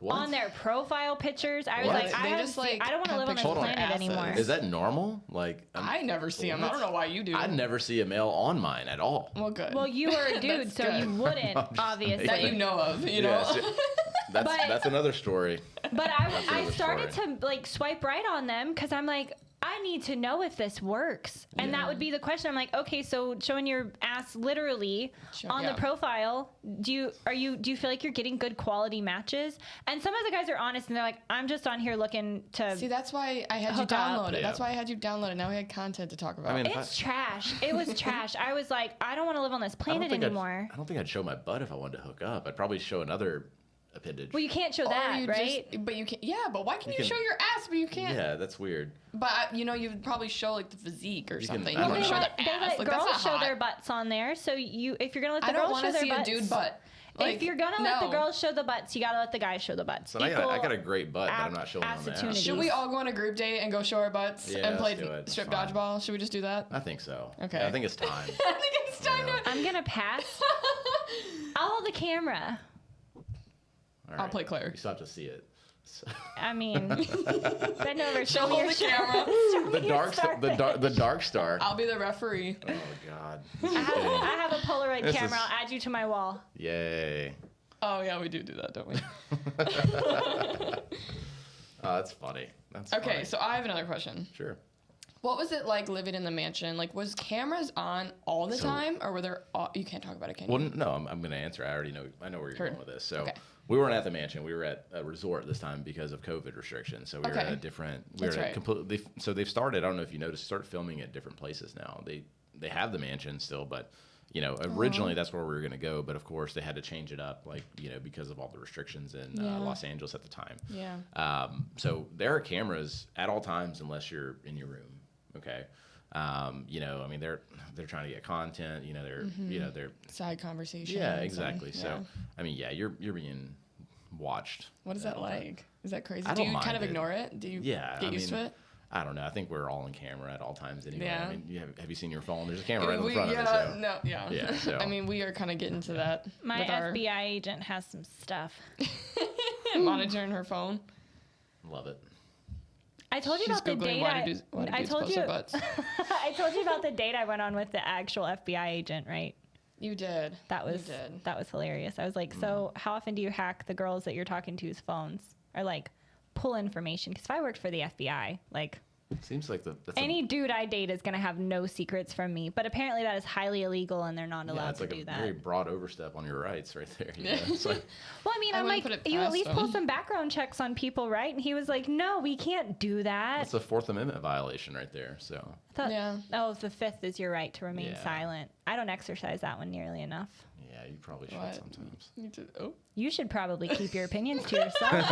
What? on their profile pictures, I was What? like, They I just, like, don't want to have live on this pictures of their planet asses. anymore. Is that normal? Like, I never see them. I don't know why you do. I never see a male on mine at all. Well, good. Well, you are a dude, That's so good. you wouldn't, I'm just obviously. that you know of, you know. Yeah, so- that's But- that's another story. But I another started story. to like swipe right on them because I'm like, I need to know if this works, and that would be the question. I'm like, okay, so showing your ass literally on yeah. the profile, do you feel like you're getting good quality matches? And some of the guys are honest, and they're like, I'm just on here looking to. See, that's why I had you Hook up. download it. Yeah. That's why I had you download it. Now we had content to talk about. I mean, It's trash. It was trash. I was like, I don't want to live on this planet anymore. I don't think I'd show my butt if I wanted to hook up. I'd probably show another appendage. Well, you can't show Or that, you right? But you can. Yeah, but why can you can- show your ass, but you can't? Yeah, that's weird. But you would probably show like the physique or You can- something. I You don't wouldn't know. show They the ass. let Like, that's girls not show hot. their butts on there. So if you're gonna let the I don't girls want show to their see butts, a dude butt. Like, if you're gonna let the no. girls show the butts, you gotta let the guys show the butts. So I got a great butt, but I'm not showing on the opportunity. ass. Should we all go on a group date and go show our butts Yeah, and play let's do it. strip Fine. dodgeball? Should we just do that? I think so. Okay. Yeah, I think it's time. I think it's time to. I'm gonna pass. I'll hold the camera. All I'll play Claire. You still have to see it. So- I mean, bend over, show She'll me hold your the shirt. camera. Show me the your dark star, the dark star. I'll be the referee. Oh God. This is I getting- have a Polaroid This camera. is- I'll add you to my wall. Yay. Oh yeah, we do that, don't we? Oh, that's funny. That's Okay, funny. so I have another question. Sure. What was it like living in the mansion? Like, was cameras on all the So- time, or were there? You can't talk about it, can you? Well, no, I'm going to answer. I already know. I know where you're Heard. going with this. So Okay. we weren't at the mansion. We were at a resort this time because of COVID restrictions. So we were at Okay. a different. We That's were at right. completely. So they've started. I don't know if you noticed. Started filming at different places now. They have the mansion still, but originally that's where we were going to go. But of course they had to change it up, because of all the restrictions in Yeah. Los Angeles at the time. Yeah. So there are cameras at all times unless you're in your room. Okay. I mean, they're trying to get content. They're Side conversations. yeah, and- exactly. yeah. So, I mean, yeah, you're being watched. What is that like? Is that crazy? I Do don't you kind mind of it. ignore it? Do you Yeah, get I used mean, to it? I don't know. I think we're all on camera at all times anyway. Yeah. I mean, have you seen your phone? There's a camera right in front of it. So. Yeah, so. I mean, we are kind of getting to that. My with our FBI agent has some stuff. monitoring her phone. Love it. I told you She's about the Googling date. I told you. I told you about the date I went on with the actual FBI agent, right? You did. That was hilarious. I was like, so how often do you hack the girls that you're talking to's phones, or like pull information? Because if I worked for the FBI, like. Seems like any dude I date is going to have no secrets from me, but apparently that is highly illegal and they're not allowed to do that. It's like a very broad overstep on your rights right there. You know? It's like, well, I mean, I'm like, you at least pull some background checks on people, right? And he was like, no, we can't do that. That's a Fourth Amendment violation right there. So. Oh, the fifth is your right to remain silent. I don't exercise that one nearly enough. Yeah, you probably should sometimes. You should probably keep your opinions to yourself.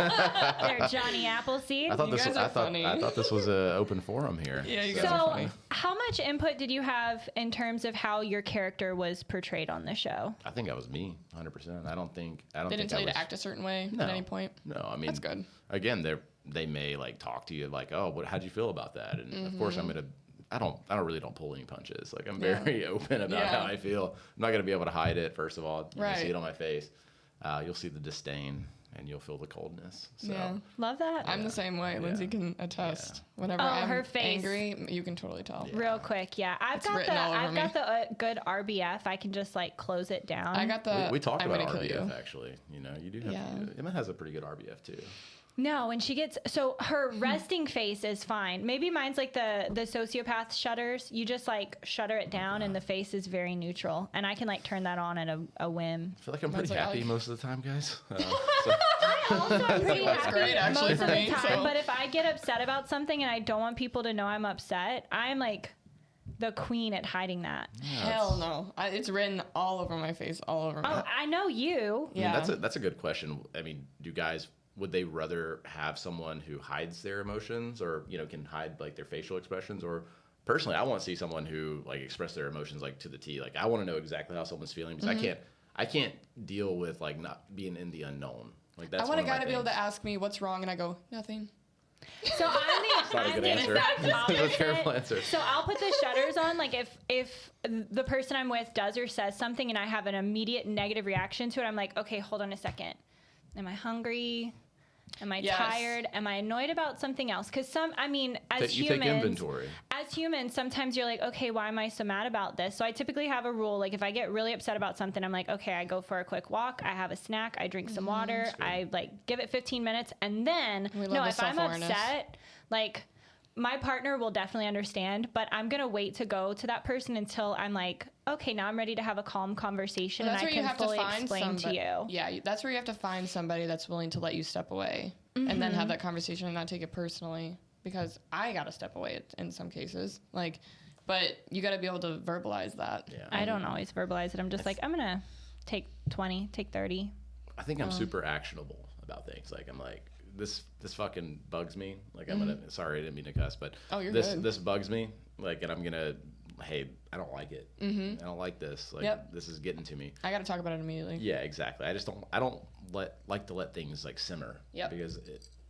There, Johnny Appleseed. I thought this was an open forum here. Yeah, you guys are funny. How much input did you have in terms of how your character was portrayed on the show? I think I was me, 100%. I don't think they didn't tell you to act a certain way at any point. No, I mean that's good. Again, they may like talk to you like, oh, how'd you feel about that? And of course, I don't pull any punches. Like I'm very open about how I feel. I'm not gonna be able to hide it. First of all, you can see it on my face. You'll see the disdain and you'll feel the coldness. So. Yeah, love that. I'm the same way. Lindsay can attest. Whenever I'm her face. angry, you can totally tell. Real quick, I've got the good RBF. I can just like close it down. I got the. We talked about RBF actually. You know, you do have. Emma has a pretty good RBF too. No, when she gets her resting face is fine. Maybe mine's like the sociopath shudders. You just like shutter it down and the face is very neutral, and I can like turn that on at a whim. I feel like I'm pretty happy most of the time, guys. I also am pretty happy great, actually, most of the time. so. But if I get upset about something and I don't want people to know I'm upset, I'm like the queen at hiding that. Hell no. It's written all over my face, all over me. Oh, I know you. Yeah, I mean, that's a good question. I mean, would they rather have someone who hides their emotions or, can hide like their facial expressions? Or personally, I want to see someone who like express their emotions like to the T. Like I want to know exactly how someone's feeling because I can't deal with like not being in the unknown. Like that's I want a guy to be able to ask me what's wrong and I go, nothing. So I'm the exact opposite. Careful answer. So I'll put the shutters on. Like if the person I'm with does or says something and I have an immediate negative reaction to it, I'm like, okay, hold on a second. Am I hungry? Am I tired? Am I annoyed about something else? Because you take inventory. As humans, sometimes you're like, okay, why am I so mad about this? So I typically have a rule. Like if I get really upset about something, I'm like, okay, I go for a quick walk. I have a snack. I drink some water. I like give it 15 minutes. And then, if I'm upset, like my partner will definitely understand, but I'm going to wait to go to that person until I'm like, okay, now I'm ready to have a calm conversation and I can fully explain to you. Yeah, that's where you have to find somebody that's willing to let you step away and then have that conversation and not take it personally, because I got to step away in some cases. Like, but you got to be able to verbalize that. Yeah. I don't always verbalize it. I'm just like, I'm going to take 20, take 30. I think I'm super actionable about things. Like I'm like, this fucking bugs me. Like sorry, I didn't mean to cuss, but this bugs me. Like, and I'm gonna, hey, I don't like it. I don't like this. Like, this is getting to me. I got to talk about it immediately. Yeah, exactly. I don't like to let things like simmer. Yep. Because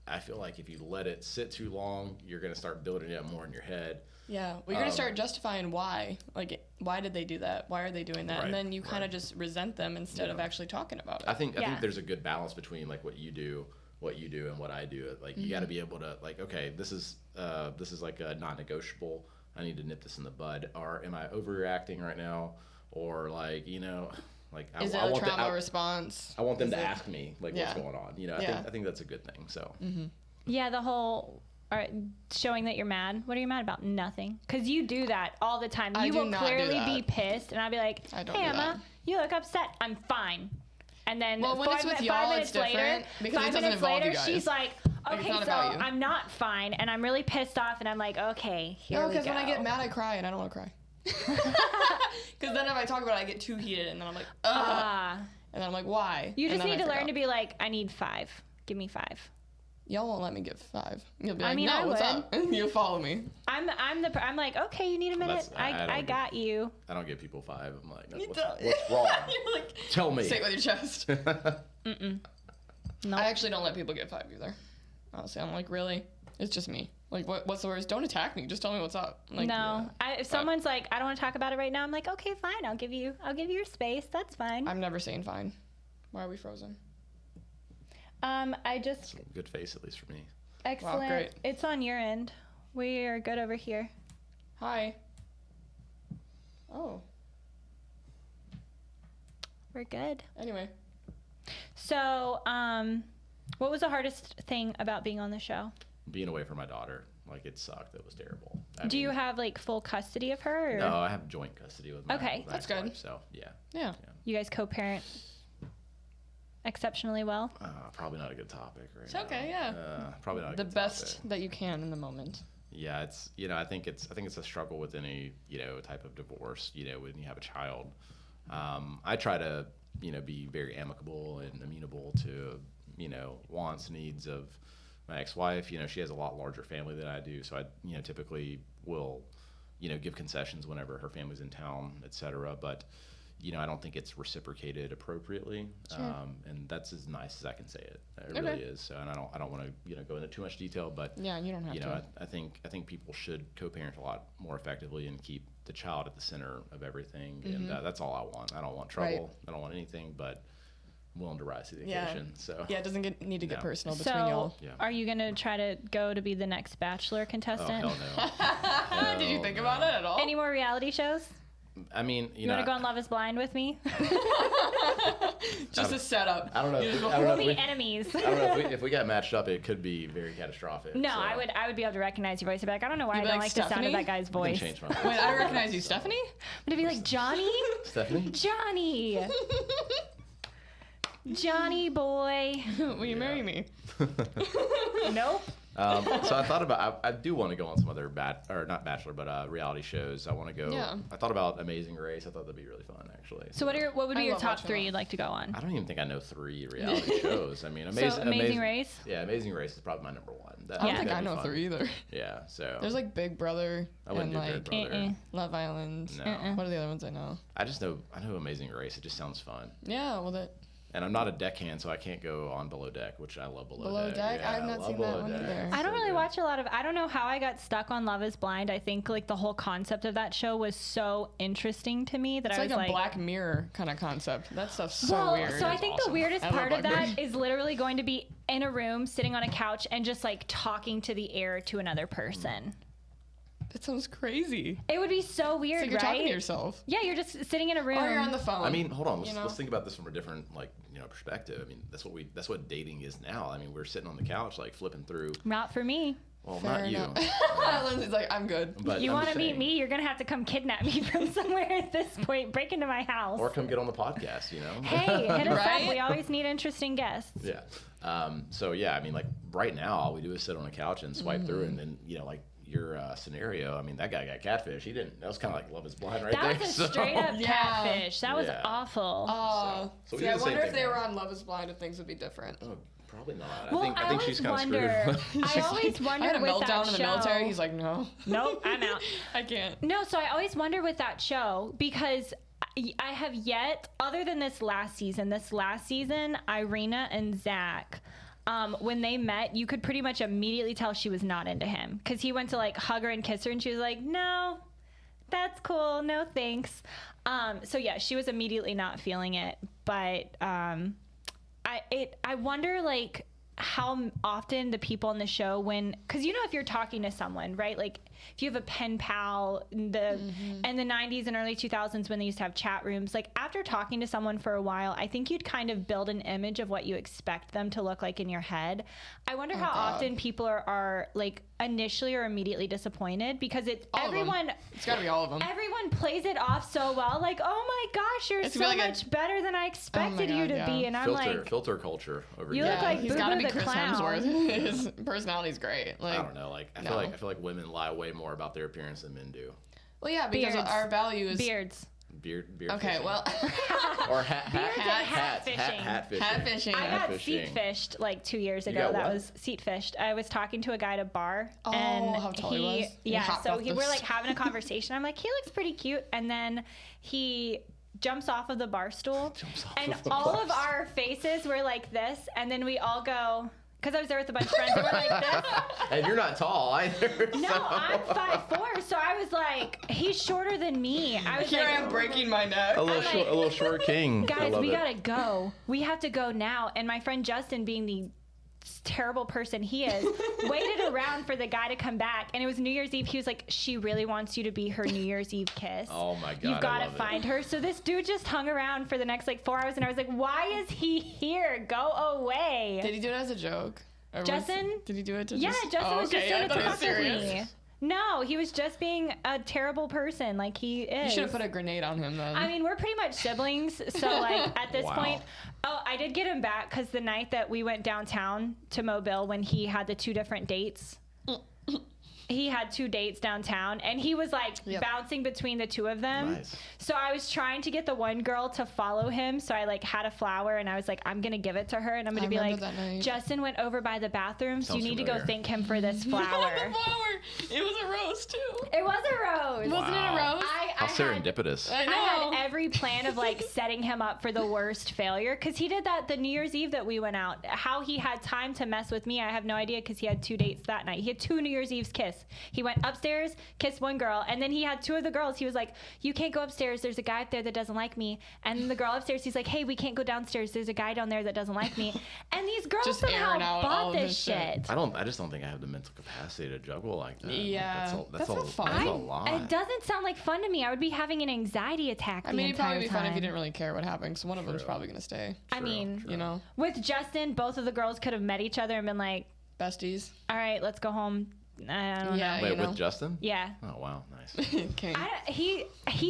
I feel like if you let it sit too long, you're gonna start building it up more in your head. Yeah, well, you're gonna start justifying why. Like, why did they do that? Why are they doing that? And then you kind of just resent them instead of actually talking about it. I think there's a good balance between like what you do and what I do. Like you got to be able to like, okay, this is like a non-negotiable. I need to nip this in the bud. Or am I overreacting right now? Or like, like is it a trauma response? I want them to ask me like what's going on. I think that's a good thing. So yeah, the whole showing that you're mad. What are you mad about? Nothing. Because you do that all the time. You will clearly be pissed, and I'll be like, hey Emma, you look upset. I'm fine. And then when it's with y'all, it's different because it doesn't involve you guys. She's like, okay, so I'm not fine, and I'm really pissed off, and I'm like, okay, here we go. Because when I get mad, I cry, and I don't want to cry. Because then if I talk about it, I get too heated, and then I'm like, and then I'm like, why? You just need to learn to be like, I need 5. Give me 5. Y'all won't let me get 5. You'll be like, no, what's up? And you'll follow me. I'm like, okay, you need a minute. I got you. I don't give people 5. I'm like, what's wrong? You're like, tell me. Say it with your chest. No. I actually don't let people get 5 either. Honestly, I'm like, really? It's just me. Like, what's the worst? Don't attack me. Just tell me what's up. Like, no, if someone's like, I don't want to talk about it right now, I'm like, okay, fine. I'll give you your space. That's fine. I'm never saying fine. Why are we frozen? I just Good face, at least for me. excellent. Wow, great. It's on your end. We are good over here. Hi. Oh. We're good. Anyway. So, what was the hardest thing about being on the show? Being away from my daughter, like it sucked. It was terrible. Do you have like full custody of her? Or? No, I have joint custody with my. Okay. with my That's good. ex-wife, So yeah. Yeah. You guys co-parent exceptionally well. Probably not a good topic right It's now. okay, yeah. Probably not a The good best topic. that you can in the moment. Yeah, it's I think it's a struggle with any type of divorce. When you have a child, I try to be very amicable and amenable to wants, needs of my ex-wife. She has a lot larger family than I do, so I typically will give concessions whenever her family's in town, etc. But I don't think it's reciprocated appropriately, Sure. and that's as nice as I can say it. It Okay. really is. So, and I don't want to go into too much detail, but Yeah, you don't have to. I think people should co-parent a lot more effectively and keep the child at the center of everything, and that's all I want. I don't want trouble. Right. I don't want anything, but I'm willing to rise to the Yeah. occasion. So Yeah, it doesn't need to get No. personal between So, y'all. Yeah. are you gonna try to go to be the next Bachelor oh contestant? hell no. Did you Hell think no. about it at all? Any more reality shows? I mean, You want to go on Love Is Blind with me? Just a setup. I don't know. You If just we, go- I don't know We'll if be we, enemies. I don't know if we got matched up. It could be very catastrophic. No, so I would be able to recognize your voice. I'd be like, I don't know why You'd I be don't like, like the sound of "Stephanie?" that guy's I can voice. change my Wait, I recognize you, Stephanie? I'm gonna be like, Johnny, Stephanie. Johnny, Johnny boy. Will you marry me? Nope. So I thought about. I do want to go on some other not Bachelor, but reality shows. I want to go. Yeah. I thought about Amazing Race. I thought that'd be really fun, actually. So what would be I your love top watching 3 that. you'd like to go on? I don't even think I know 3 reality shows. I mean, So Amazing Race? Yeah, Amazing Race is probably my number 1. I don't Yeah. think I that'd be know fun. 3 either. Yeah, so There's like Big Brother I wouldn't and do like Big Brother. Love Island. No. What are the other ones I know? I know Amazing Race. It just sounds fun. Yeah, well that. And I'm not a deckhand, so I can't go on Below Deck, which I love Below Deck. Deck? Yeah, I have not love seen that Below one Deck. either. I don't So really good. watch a lot of. I don't know how I got stuck on Love Is Blind. I think like the whole concept of that show was so interesting to me that It's I like was a like, Black Mirror kind of concept. That stuff's so well, weird. so I It's think the awesome. weirdest I love part of Black that Mirror. is literally going to be in a room, sitting on a couch, and just like talking to the air to another person. That sounds crazy. It would be so It's weird, like you're right? talking to yourself. Yeah, you're just sitting in a room. Or you're on the phone. I mean, hold on. You know? Let's think about this from a different, perspective. I mean, that's what dating is now. I mean, we're sitting on the couch, like flipping through. Not for me. Well, Fair not you. enough. Lindsay's like, I'm good. But You I'm want to just meet saying. me? You're gonna have to come kidnap me from somewhere at this point. Break into my house. Or come get on the podcast. Hey, hit us Right? up. We always need interesting guests. Yeah. So yeah, I mean, like right now, all we do is sit on a couch and swipe through, and then like your scenario. I mean, that guy got catfish. He didn't. That was kind of like Love Is Blind right there. That was a so- straight up Yeah. catfish. That was Yeah. awful. So we See, do I the same wonder if thing they now. were on Love Is Blind if things would be different. Oh, probably not. Well, I think she's kind of wonder. screwed. I always I wonder had a with that meltdown in the show. military. He's like, no. Nope, I'm out. I can't. No, so I always wonder with that show because I have yet, other than this last season, Irina and Zach, when they met, you could pretty much immediately tell she was not into him because he went to like hug her and kiss her and she was like, no, that's cool. No, thanks. So yeah, she was immediately not feeling it. But I wonder like how often the people in the show because if you're talking to someone, right, like if you have a pen pal in the 90s and early 2000s when they used to have chat rooms, like after talking to someone for a while, I think you'd kind of build an image of what you expect them to look like in your head. I wonder how God. often people are like initially or immediately disappointed because it's All of them. everyone It's got to be all of them. everyone plays it off so well, like, oh my gosh, you're It's so really good. much better than I expected you God, to be. yeah. And I'm like, filter culture over You here. look like he's Boo got to Boo be the Chris Clown. Hemsworth. His personality's great. Like, I don't know. Like I No. feel like women lie way more about their appearance than men do. well, yeah, because Beards. our value is. beards. Beard Okay, fishing. well, or Beards and hat fishing. hat fishing. hat fishing. I got Catfishing. seat fished like 2 years You ago. got That what? was seat fished. I was talking to a guy at a bar, Oh, and how tall he was? He yeah. hopped So off the we're like having a conversation. I'm like, he looks pretty cute, and then he jumps off of the bar stool, Jumps off and of the all bar of our faces were like this, and then we all go, because I was there with a bunch of friends that were like this. And you're not tall either. No, so. I'm 5'4", so I was like, he's shorter than me. I was Here like, I am breaking my neck. A little short king. I guys, love we it. gotta go. We have to go now. And my friend Justin, being the terrible person he is, waited around for the guy to come back. And it was New Year's Eve. He was like, she really wants you to be her New Year's Eve kiss. Oh my God. You've I got to love it. find her. So this dude just hung around for the next like 4 hours. And I was like, why is he here? Go away. Did he do it as a joke? Or Justin? did he do it to Yeah, just... Justin was just doing I it to thought he was fuck with serious. me. No, he was just being a terrible person like he is. You should have put a grenade on him then. I mean, we're pretty much siblings, so like at this Wow. point, I did get him back because the night that we went downtown to Mobile when he had the 2 different dates, he had 2 dates downtown, and he was like bouncing between the 2 of them. Nice. So I was trying to get the one girl to follow him, so I like had a flower, and I was like, I'm gonna give it to her, and I'm gonna be like, remember that night. Justin went over by the bathroom, so you Sounds need to familiar. go thank him for this flower. The flower. It was a rose too. It was a rose. Wasn't it a Wow. rose? How I had serendipitous. I know. I had every plan of like setting him up for the worst failure because he did that the New Year's Eve that we went out. How he had time to mess with me, I have no idea because he had 2 dates that night. He had 2 New Year's Eve's kiss. He went upstairs, kissed one girl, and then he had 2 of the girls. He was like, you can't go upstairs. There's a guy up there that doesn't like me. And then the girl upstairs, he's like, hey, we can't go downstairs. There's a guy down there that doesn't like me. And these girls Just somehow airing out all bought of this his shit. shit. I just don't think I have the mental capacity to juggle like that. Yeah. That's That's not fun. That's a lot. It doesn't sound like fun to me. I would be having an anxiety attack I the mean, it'd entire probably be time. fun if you didn't really care what happened, because one of them's True. probably gonna stay. I mean, True. You know, with Justin, both of the girls could have met each other and been like, besties. all right, let's go home. I don't Yeah. know. Wait, you know. with Justin? Yeah. Oh wow, nice. King. He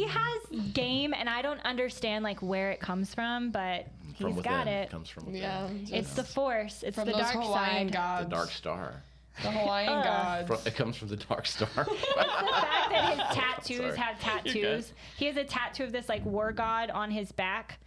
has game, and I don't understand like where it comes from, but From he's within. got it. Comes from within. Yeah. It's the force. It's From the those dark Hawaiian side. gods. The Dark Star. The Hawaiian gods. It comes from the Dark Star. The fact that his tattoos Sorry. have You're good. tattoos. He has a tattoo of this like war god on his back,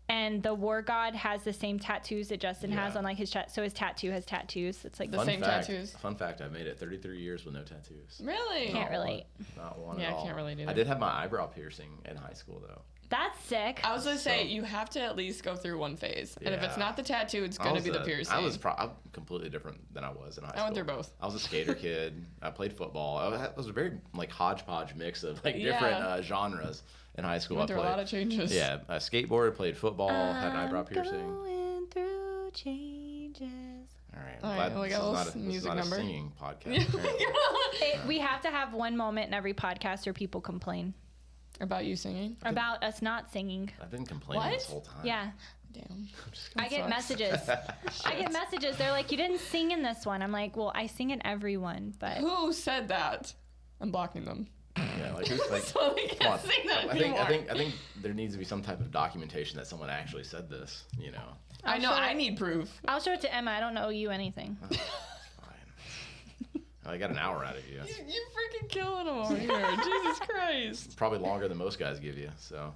and the war god has the same tattoos that Justin has Yeah. on like his chest. So his tattoo has tattoos. It's like The same fact, tattoos. Fun fact: I made it 33 years with no tattoos. Really? Can't relate. Not one Yeah, at I all. can't relate I either. did have my eyebrow piercing in high school though. That's sick. I was gonna say So- you have to at least go through one phase, and if it's Yeah. not the tattoo, it's I gonna was be the a- piercing. I'm completely different than I was in high school. I went through both. I was a skater kid. I played football. I was a very like hodgepodge mix of like different Yeah. Genres in high school. Went I through a played, lot of changes. Yeah, I skateboarded, played football, had an eyebrow I'm piercing. Going through changes. All right, All I'm right, glad we this got a is little not a music number. singing podcast. apparently. We have to have one moment in every podcast where people complain About you singing. about us not singing. I've been complaining this What? whole time. Yeah. Damn. I get sucks. messages. I get messages. They're like, you didn't sing in this one. I'm like, well, I sing in every one, but Who said that? I'm blocking them. Yeah, like who's like? So they Come on. can't sing that I anymore. think there needs to be some type of documentation that someone actually said this. You know. I know. show I it. need proof. I'll show it to Emma. I don't owe you anything. Fine. I got an hour out of you. That's You freaking killing them over here. Jesus Christ. probably longer than most guys give you. So.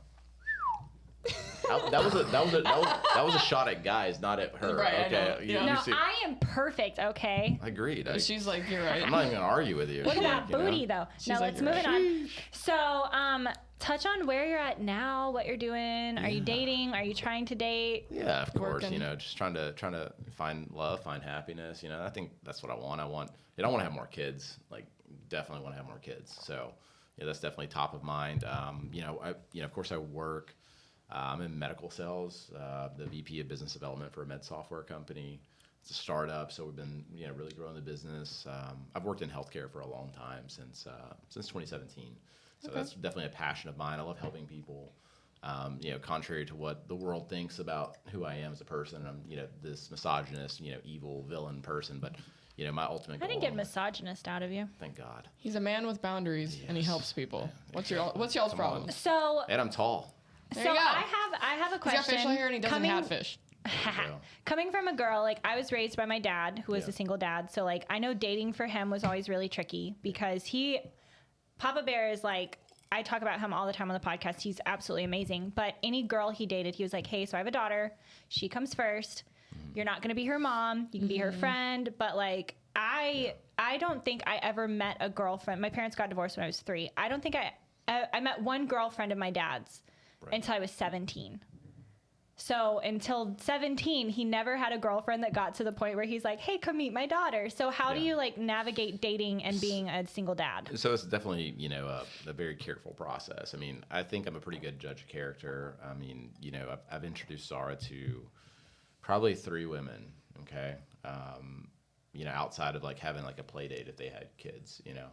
That was a shot at guys, not at her. Right, I okay. know. You- Yeah. you No, see- I am perfect, okay? Agreed. She's like, you're right. I'm not even gonna argue with you. What about you know? booty, though? She's No, like, let's you're move it right. on. So, touch on where you're at now, what you're doing. Are you dating? Are you trying to date? Yeah, of course. Working. You know, just trying to find love, find happiness. You know, I think that's what I want. I don't want to have more kids. Like, definitely want to have more kids. So, yeah, that's definitely top of mind. Of course, I work. I'm in medical sales, the VP of business development for a med software company. It's a startup, so we've been really growing the business. I've worked in healthcare for a long time since 2017. So that's definitely a passion of mine. I love helping people. Contrary to what the world thinks about who I am as a person, I'm this misogynist, evil villain person. But my ultimate goal. I didn't get misogynist out of you. Thank God. He's a man with boundaries, and he Yes. helps people. What's y'all's Come problem? on. So, And I'm tall. There so you go. I have a He's got question. facial hair, and he doesn't Coming- have fish. Yeah. Coming from a girl, like I was raised by my dad, who was Yeah. a single dad. So like I know dating for him was always really tricky because Papa Bear is like, I talk about him all the time on the podcast. He's absolutely amazing. But any girl he dated, he was like, hey, so I have a daughter. She comes first. You're not going to be her mom. You can be her friend. But like, I don't think I ever met a girlfriend. My parents got divorced when I was 3. I don't think I met one girlfriend of my dad's Right. until I was 17. So until 17, he never had a girlfriend that got to the point where he's like, hey, come meet my daughter. So how do you like navigate dating and being a single dad? So it's definitely, you know, a very careful process. I mean, I think I'm a pretty good judge of character. I mean, you know, I've introduced Zara to probably 3 women, okay? You know, outside of like having like a play date if they had kids, you know.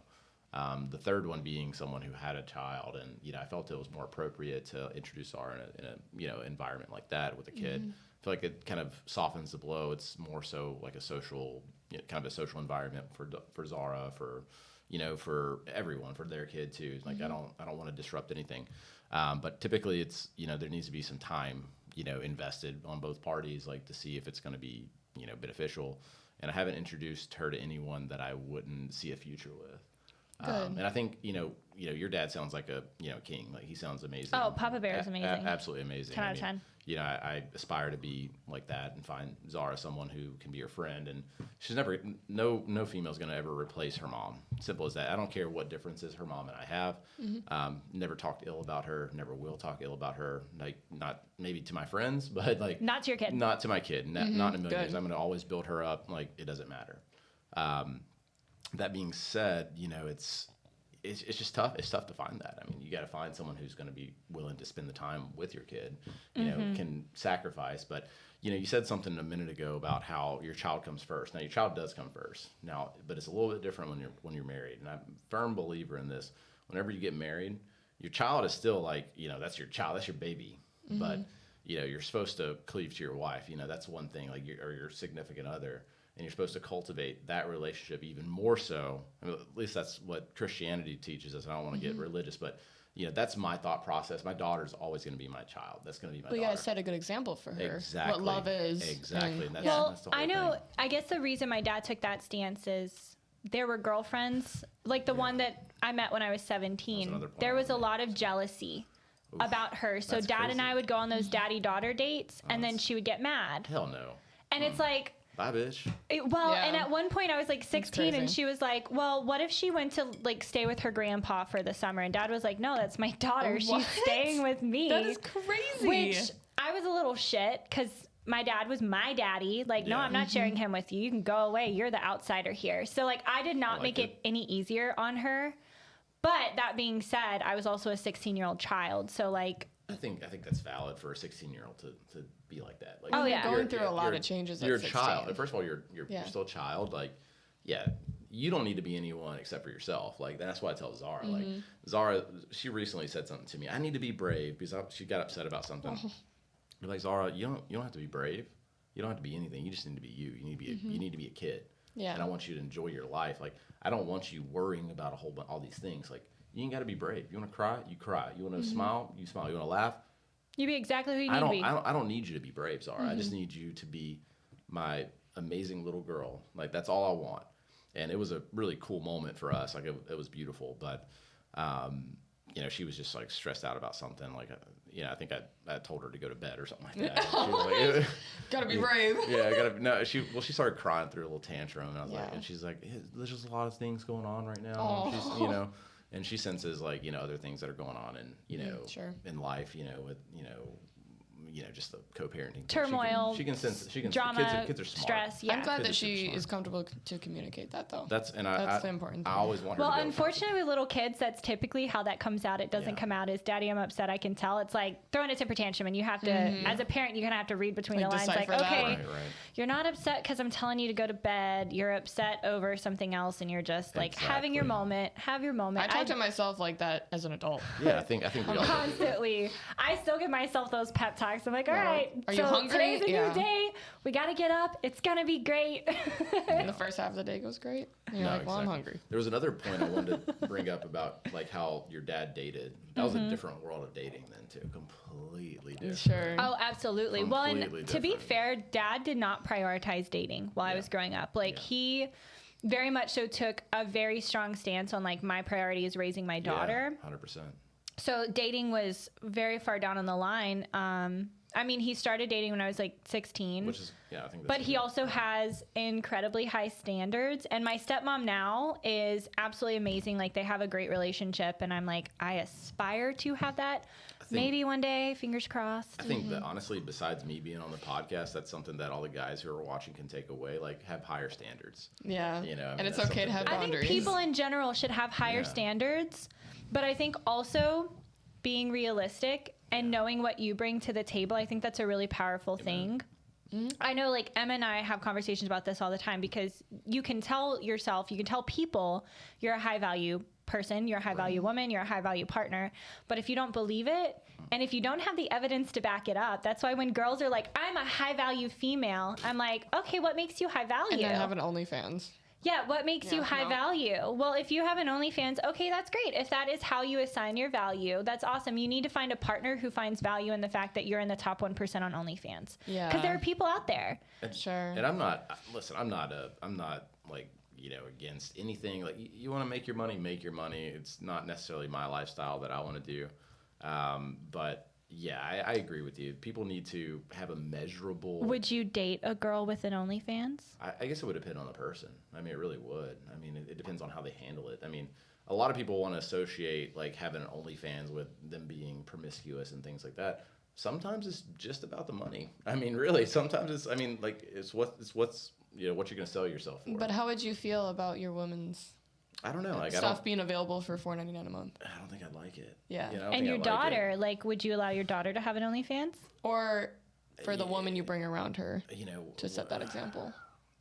The third one being someone who had a child, and you know, I felt it was more appropriate to introduce Zara in a you know environment like that with a kid. I feel like it kind of softens the blow. It's more so like a social, you know, kind of a social environment for Zara, for you know, for everyone, for their kid too. Like I don't want to disrupt anything, but typically it's you know there needs to be some time you know invested on both parties, like to see if it's going to be you know beneficial. And I haven't introduced her to anyone that I wouldn't see a future with. And I think you know your dad sounds like a king. Like he sounds amazing. Oh, Papa Bear is amazing. Absolutely amazing. 10 out of 10. You know, I aspire to be like that and find Zara someone who can be her friend. And she's never no female's gonna ever replace her mom. Simple as that. I don't care what differences her mom and I have. Never talked ill about her. Never will talk ill about her. Like not maybe to my friends, but like not to your kid. Not to my kid. Not in a million years. I'm gonna always build her up. Like it doesn't matter. That being said, you know, it's just tough. It's tough to find that. I mean, you got to find someone who's going to be willing to spend the time with your kid, you know, can sacrifice. But, you know, you said something a minute ago about how your child comes first. Now, your child does come first now, but it's a little bit different when you're married. And I'm a firm believer in this. Whenever you get married, your child is still like, you know, that's your child, that's your baby. But, you know, you're supposed to cleave to your wife. You know, that's one thing, like your significant other. And you're supposed to cultivate that relationship even more so. I mean, at least that's what Christianity teaches us. I don't want to get religious, but you know, that's my thought process. My daughter's always going to be my child. That's going to be my daughter. You got to set a good example for her. Exactly. What love is. Exactly. And that's, Well, that's the whole I know. thing. I guess the reason my dad took that stance is there were girlfriends, like the one that I met when I was 17. another point There was I a wanted lot of jealousy about her. So that's dad and crazy. I would go on those daddy-daughter dates, and then she would get mad. Hell no. And it's like, Bye, bitch. and at one point I was like 16 and crazy. she was like, well, what if she went to like stay with her grandpa for the summer? And dad was like, no, that's my daughter. She's What? staying with me. That is crazy. Which I was a little shit because my dad was my daddy. Like, no, Yeah. I'm not sharing him with you. You can go away. You're the outsider here. So like, I did not make it any easier on her. But that being said, I was also a 16-year-old child. So like, I think that's valid for a 16-year-old to be like that. Like, Oh, yeah. Going through a lot of changes at You're a 16. child. First of all, you're Yeah. still a child. Like, yeah, you don't need to be anyone except for yourself. Like, that's why I tell Zara. Like, Zara, she recently said something to me. I need to be brave because she got upset about something. You're like, Zara, you don't have to be brave. You don't have to be anything. You just need to be you. You need to be you need to be a kid. Yeah. And I want you to enjoy your life. Like, I don't want you worrying about all these things. Like, you ain't got to be brave. You want to cry, you cry. You want to smile, you smile. You want to laugh. you be exactly who you need to be. I don't need you to be brave, Zara. I just need you to be my amazing little girl. Like that's all I want. And it was a really cool moment for us. Like it was beautiful, but you know, she was just like stressed out about something. Like, you know, I think I told her to go to bed or something like that. She was like, Gotta be brave. yeah, I gotta. No, she started crying through a little tantrum, and I was like, Yeah. and she's like, there's just a lot of things going on right now. Oh. And she's, you know, and she senses like other things that are going on in sure. in life, with just the co-parenting Turmoil, She can sense. She can. drama, Kids are smart. stress. Yeah. I'm glad Kids that are super she smart. is comfortable to communicate that, though. That's the important I thing. always want her. Well, to be able to- unfortunately, with little kids, that's typically how that comes out. It doesn't Yeah. come out as "Daddy, I'm upset." I can tell. It's like throwing a temper tantrum, and you have to, as a parent, you're gonna have to read between Like, the lines. Like, decipher that. okay, Right. you're not upset because I'm telling you to go to bed. You're upset over something else, and you're just like having your Exactly. moment. Have your moment. I talk to myself like that as an adult. Yeah, I think we all. do. Constantly. I still give myself those pep talks. I'm like, all right, Are you so hungry? today's a Yeah. new day. We got to get up. It's going to be great. And the first half of the day goes great. And you're No, like, well, I'm exactly. hungry. There was another point I wanted to bring up about like how your dad dated. That was a different world of dating then too. Completely different. Sure. Oh, absolutely. Well, and Completely to be different. fair, Dad did not prioritize dating while I was growing up. Like, he very much so took a very strong stance on, like, my priority is raising my daughter. 100%. So dating was very far down on the line. I mean, he started dating when I was like 16. Which is, I think. But he also has incredibly high standards. And my stepmom now is absolutely amazing. Like, they have a great relationship. And I'm like, I aspire to have that. Maybe one day, fingers crossed. I think that honestly, besides me being on the podcast, that's something that all the guys who are watching can take away. Like, have higher standards. Yeah. You know, I mean, and it's that's okay to have something I boundaries. think people in general should have higher Yeah. standards, but I think also being realistic and knowing what you bring to the table, I think that's a really powerful thing. I know, like, Emma and I have conversations about this all the time because you can tell yourself, you can tell people you're a high value person, you're a high value woman, you're a high value partner. But if you don't believe it, and if you don't have the evidence to back it up, that's why when girls are like, I'm a high value female, I'm like, okay, what makes you high value? And then have an OnlyFans. Yeah, what makes you high value? Well, if you have an OnlyFans, okay, that's great. If that is how you assign your value, that's awesome. You need to find a partner who finds value in the fact that you're in the top 1% on OnlyFans. Yeah. Because there are people out there. Sure. And I'm not like, you know, against anything. Like, you want to make your money, make your money. It's not necessarily my lifestyle that I want to do. But yeah, I agree with you. People need to have a measurable. Would you date a girl with an OnlyFans? I guess it would depend on the person. I mean, it really would. I mean, it depends on how they handle it. I mean, a lot of people want to associate like having an OnlyFans with them being promiscuous and things like that. Sometimes it's just about the money. I mean, really, sometimes it's. I mean, like it's what's you know what you're gonna sell yourself for. But how would you feel about your women's I don't know. Like stuff being available for $4.99 a month? I don't think I'd like it. Yeah. You know, I don't And think your I'd like it. daughter, like, would you allow your daughter to have an OnlyFans? Or for the woman you bring around her, You know, to set that example.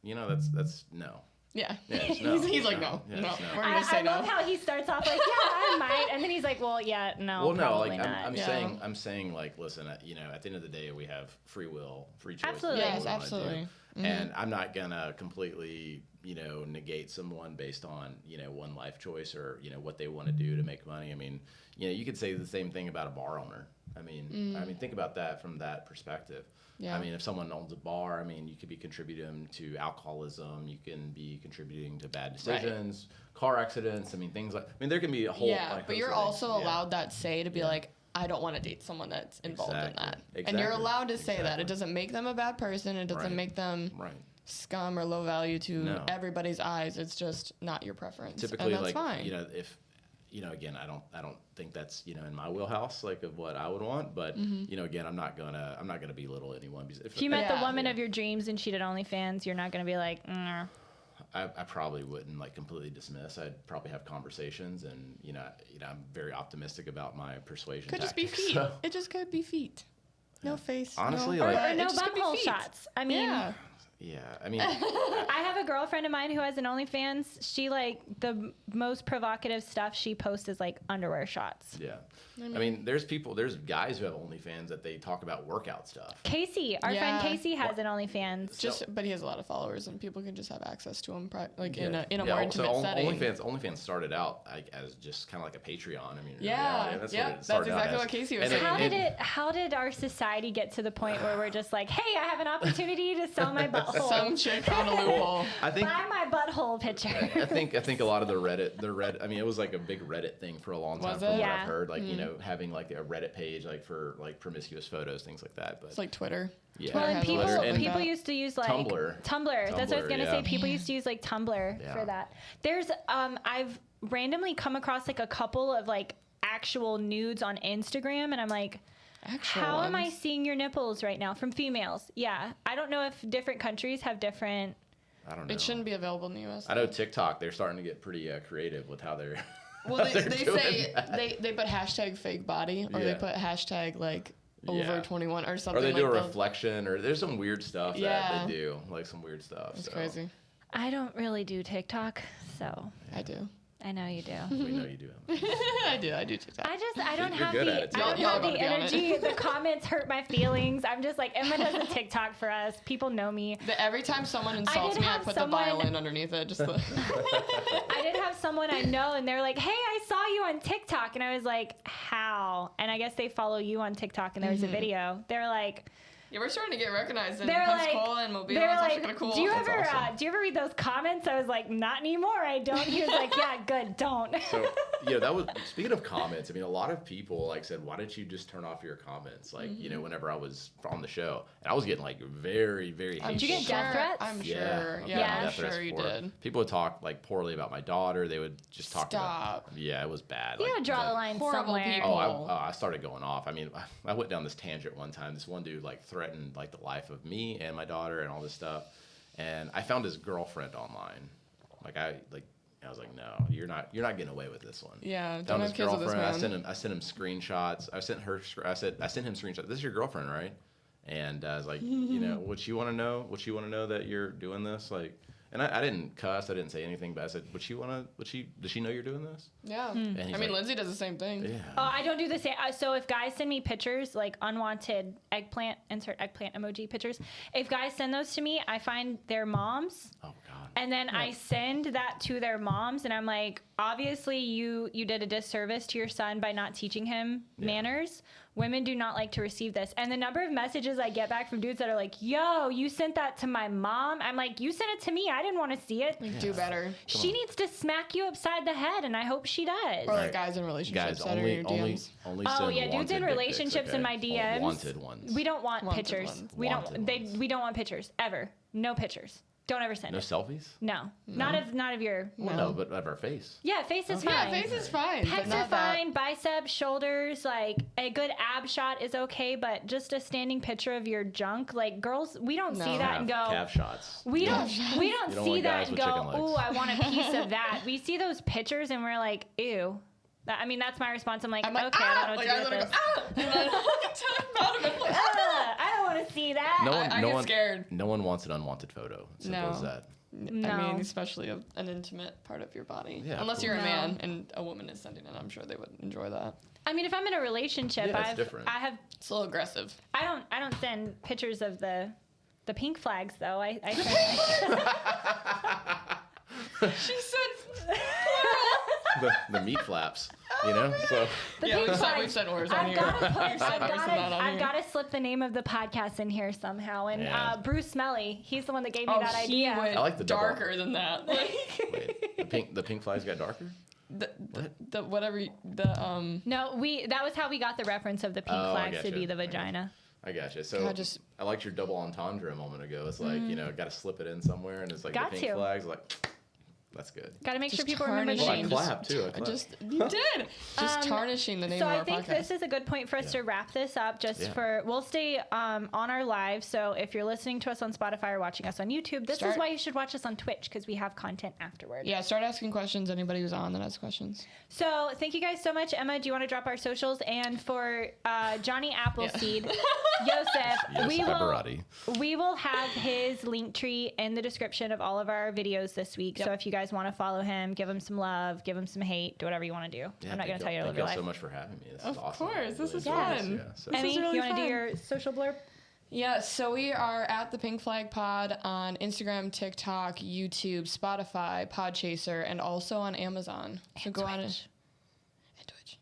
You know, that's no. Yeah. Yeah, it's no. He's like, no, Yeah, no. it's no. We're I going to say no. love how he starts off like, yeah, I might. And then he's like, well, yeah, no, Well, no, probably like not. I'm Yeah. saying, like, listen, you know, at the end of the day, we have free will, free choice. Absolutely. to do Yes, what we wanna absolutely. do. And I'm not gonna completely, you know, negate someone based on, you know, one life choice or you know what they want to do to make money. I mean, you know, you could say the same thing about a bar owner. I mean, think about that from that perspective. Yeah. I mean, if someone owns a bar, I mean, you could be contributing to alcoholism. You can be contributing to bad decisions, car accidents. I mean, things like. I mean, there can be a whole. Yeah, like, but host you're of also things. Yeah. allowed that say to be like, I don't want to date someone that's involved in Exactly. that. And Exactly. you're allowed to say that. Exactly. It doesn't make them a bad person. It doesn't Right. make them Right. scum or low value to No. everybody's eyes. It's just not your preference. Typically, and that's like fine. you know, if you know, again, I don't think that's you know in my wheelhouse like of what I would want. But you know, again, I'm not gonna belittle anyone. Because If you met the Yeah. woman of your dreams and she did OnlyFans, you're not going to be like, I probably wouldn't like completely dismiss. I'd probably have conversations, and you know, I'm very optimistic about my persuasion. Could just be tactics, feet. so- It just could be feet. No face. Honestly, no like- butt. or It no just could be butthole feet. shots. I mean, Yeah. Yeah, I mean, I have a girlfriend of mine who has an OnlyFans. She like the most provocative stuff she posts is like underwear shots. yeah. I mean, there's guys who have OnlyFans that they talk about workout stuff. Casey, our Yeah. friend Casey has an OnlyFans. But he has a lot of followers, and people can just have access to him, in Yeah. a more intimate setting. OnlyFans started out like as just kind of like a Patreon. I mean, Yeah, that's yep, what it that's started out exactly as. what Casey was And saying. How did our society get to the point where we're just like, hey, I have an opportunity to sell my butthole. Some chick found a loophole. I think Buy my butthole picture. I think a lot of the Reddit. I mean, it was like a big Reddit thing for a long time. Was From it? what Yeah. I've heard, like you know, having like a Reddit page like for like promiscuous photos, things like that. But It's like Twitter. yeah, Well, and has a people Twitter and people that. used to use like Tumblr. That's what I was gonna yeah. say. People used to use like Tumblr Yeah. for that. There's I've randomly come across like a couple of like actual nudes on Instagram, and I'm like, how am I seeing your nipples right now from females? Yeah, I don't know if different countries have different. I don't know. It shouldn't be available in the U.S. I know TikTok. They're starting to get pretty creative with how they're. Well, they're they doing say that. they put hashtag fake body, or they Yeah. put hashtag like over Yeah. 21 or Or something. they do like a that. reflection, or there's some weird stuff Yeah. that they do, like some weird stuff. It's so. crazy. I don't really do TikTok, so I do. I know you do. We know you do. I do TikTok. I don't You're have good the at it, too. I don't Y'all have gotta the be on it. energy. The comments hurt my feelings. I'm just like, Emma does a TikTok for us. People know me. Every time someone insults did me, I have put someone- the violin underneath it. Just the I did have someone I know, and they're like, "Hey, I saw you on TikTok," and I was like, "How?" And I guess they follow you on TikTok, and there was a video. They're like, Yeah, we're starting to get recognized in They're like, Pensacola and Mobile. they're It's actually like, kind of cool. do you That's ever awesome. do you ever read those comments? I was like, not anymore. I don't. He was like, yeah, good, don't. So yeah, that was speaking of comments. I mean, a lot of people like said, "Why didn't you just turn off your comments?" Like you know, whenever I was on the show, and I was getting like very, very hateful. Did you get death threats? I'm Yeah, sure. I've Yeah, gotten I'm death threats sure you for it. did. People would talk like poorly about my daughter. They would just talk Stop. about. Yeah, it was bad. You Like, gotta draw the line horrible somewhere. people. I started going off. I mean, I went down this tangent one time. This one dude like threatened like the life of me and my daughter and all this stuff. And I found his girlfriend online. I was like, no, you're not getting away with this one. Yeah, don't Found have his kids with this girlfriend. man. I sent him screenshots. I sent him screenshots. This is your girlfriend, right? And I was like, you know, what you want to know? What you want to know that you're doing this? Like, and I didn't cuss. I didn't say anything, but I said, does she know you're doing this? Yeah. And I he's mean, like, Lindsay does the same thing. yeah. I don't do the same. So if guys send me pictures, like unwanted eggplant, insert eggplant emoji pictures. If guys send those to me, I find their moms. Oh God. And then I send that to their moms, and I'm like, obviously you did a disservice to your son by not teaching him manners. Women do not like to receive this. And the number of messages I get back from dudes that are like, yo, you sent that to my mom. I'm like, you sent it to me. I didn't want to see it. Like, do better. She needs to smack you upside the head, and I hope she does. Or like guys in relationships Guys, that are in your only DMs. send Oh yeah, dudes wanted in dick pics, relationships in my okay? DMs. Wanted ones. We don't want Wanted pictures. ones. We Wanted don't. ones. We don't want pictures ever. No pictures. Don't ever send No it. selfies? No, not of your. Well, no, but of our face. Yeah, face is Yeah, fine. face is fine. Pecs but are not that. fine. Biceps, shoulders, like a good ab shot is okay, but just a standing picture of your junk, like girls, we don't see that and go. Calf shots. We don't You don't see want that guys and with go, chicken legs. ooh, I want a piece of that. We see those pictures and we're like, ew. I mean, that's my response. I'm like, okay, I don't know what to do with this. And then I look at I don't want to see that. I get scared. No one wants an unwanted photo. Simple as No. that. No. I mean, especially an intimate part of your body. Yeah, of Unless you're a course. man and a woman is sending it, I'm sure they would enjoy that. I mean, if I'm in a relationship, Yeah, it's different. It's a little aggressive. I don't send pictures of the pink flags though. I She said The meat flaps, you know? So the yeah, pink we've flags. said worse on I've here. got to We've said worse than that on I've here. got to slip the name of the podcast in here somehow. And Yeah. Bruce Smelly, he's the one that gave me Oh, that he idea. went I like the double- darker than that. Like, wait, the pink flags got darker? the whatever the No, that was how we got the reference of the pink Oh, I flags to gotcha. be the I gotcha. vagina. I gotcha. So God, just- I liked your double entendre a moment ago. It's like, you know, got to slip it in somewhere, and it's like Got the pink to. flags. Like, that's good. Got to make sure Just people remember the tarnishing. name. Oh, I clapped too. I clapped. You did. Just tarnishing the name So of I our think podcast. this is a good point for us to wrap this up. Yeah. We'll stay on our live. So if you're listening to us on Spotify or watching us on YouTube, this is why you should watch us on Twitch because we have content afterward. Yeah, start asking questions. Anybody who's on that has questions. So thank you guys so much. Emma, do you want to drop our socials? And for Johnny Appleseed, Yosef, we will have his link tree in the description of all of our videos this week. Yep. So if you guys want to follow him, give him some love, give him some hate, do whatever you want to do. Yeah, I'm not going to tell you to live Thank your y'all life. so much for having me. This is Of awesome. course, this is enjoyed fun. Yeah, so. Emmy, is really you want to do fun. your social blurb? Yeah, so we are at the Pink Flag Pod on Instagram, TikTok, YouTube, Spotify, Podchaser, and also on Amazon. So go on and Twitch.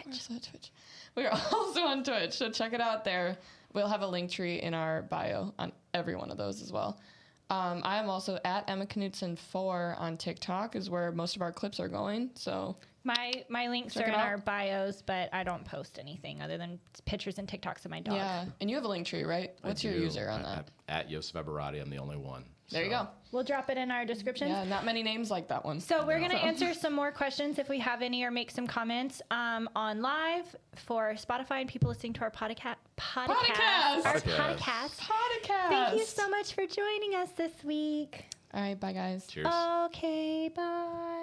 We're also on Twitch. We are also on Twitch, so check it out there. We'll have a link tree in our bio on every one of those as well. I am also at Emma Knutson 4 on TikTok is where most of our clips are going. So My links Check are it in out. our bios, but I don't post anything other than pictures and TikToks of my dog. yeah, and you have a link tree, right? What's your I do. user on that? At Yosef Aborady, I'm the only one. There you So, go. We'll drop it in our descriptions. Yeah, not many names like that one. So we're going to answer some more questions if we have any or make some comments on live for Spotify and people listening to our podcast. Our Podcast. Podcast. Thank you so much for joining us this week. All right, bye guys. Cheers. Okay, bye.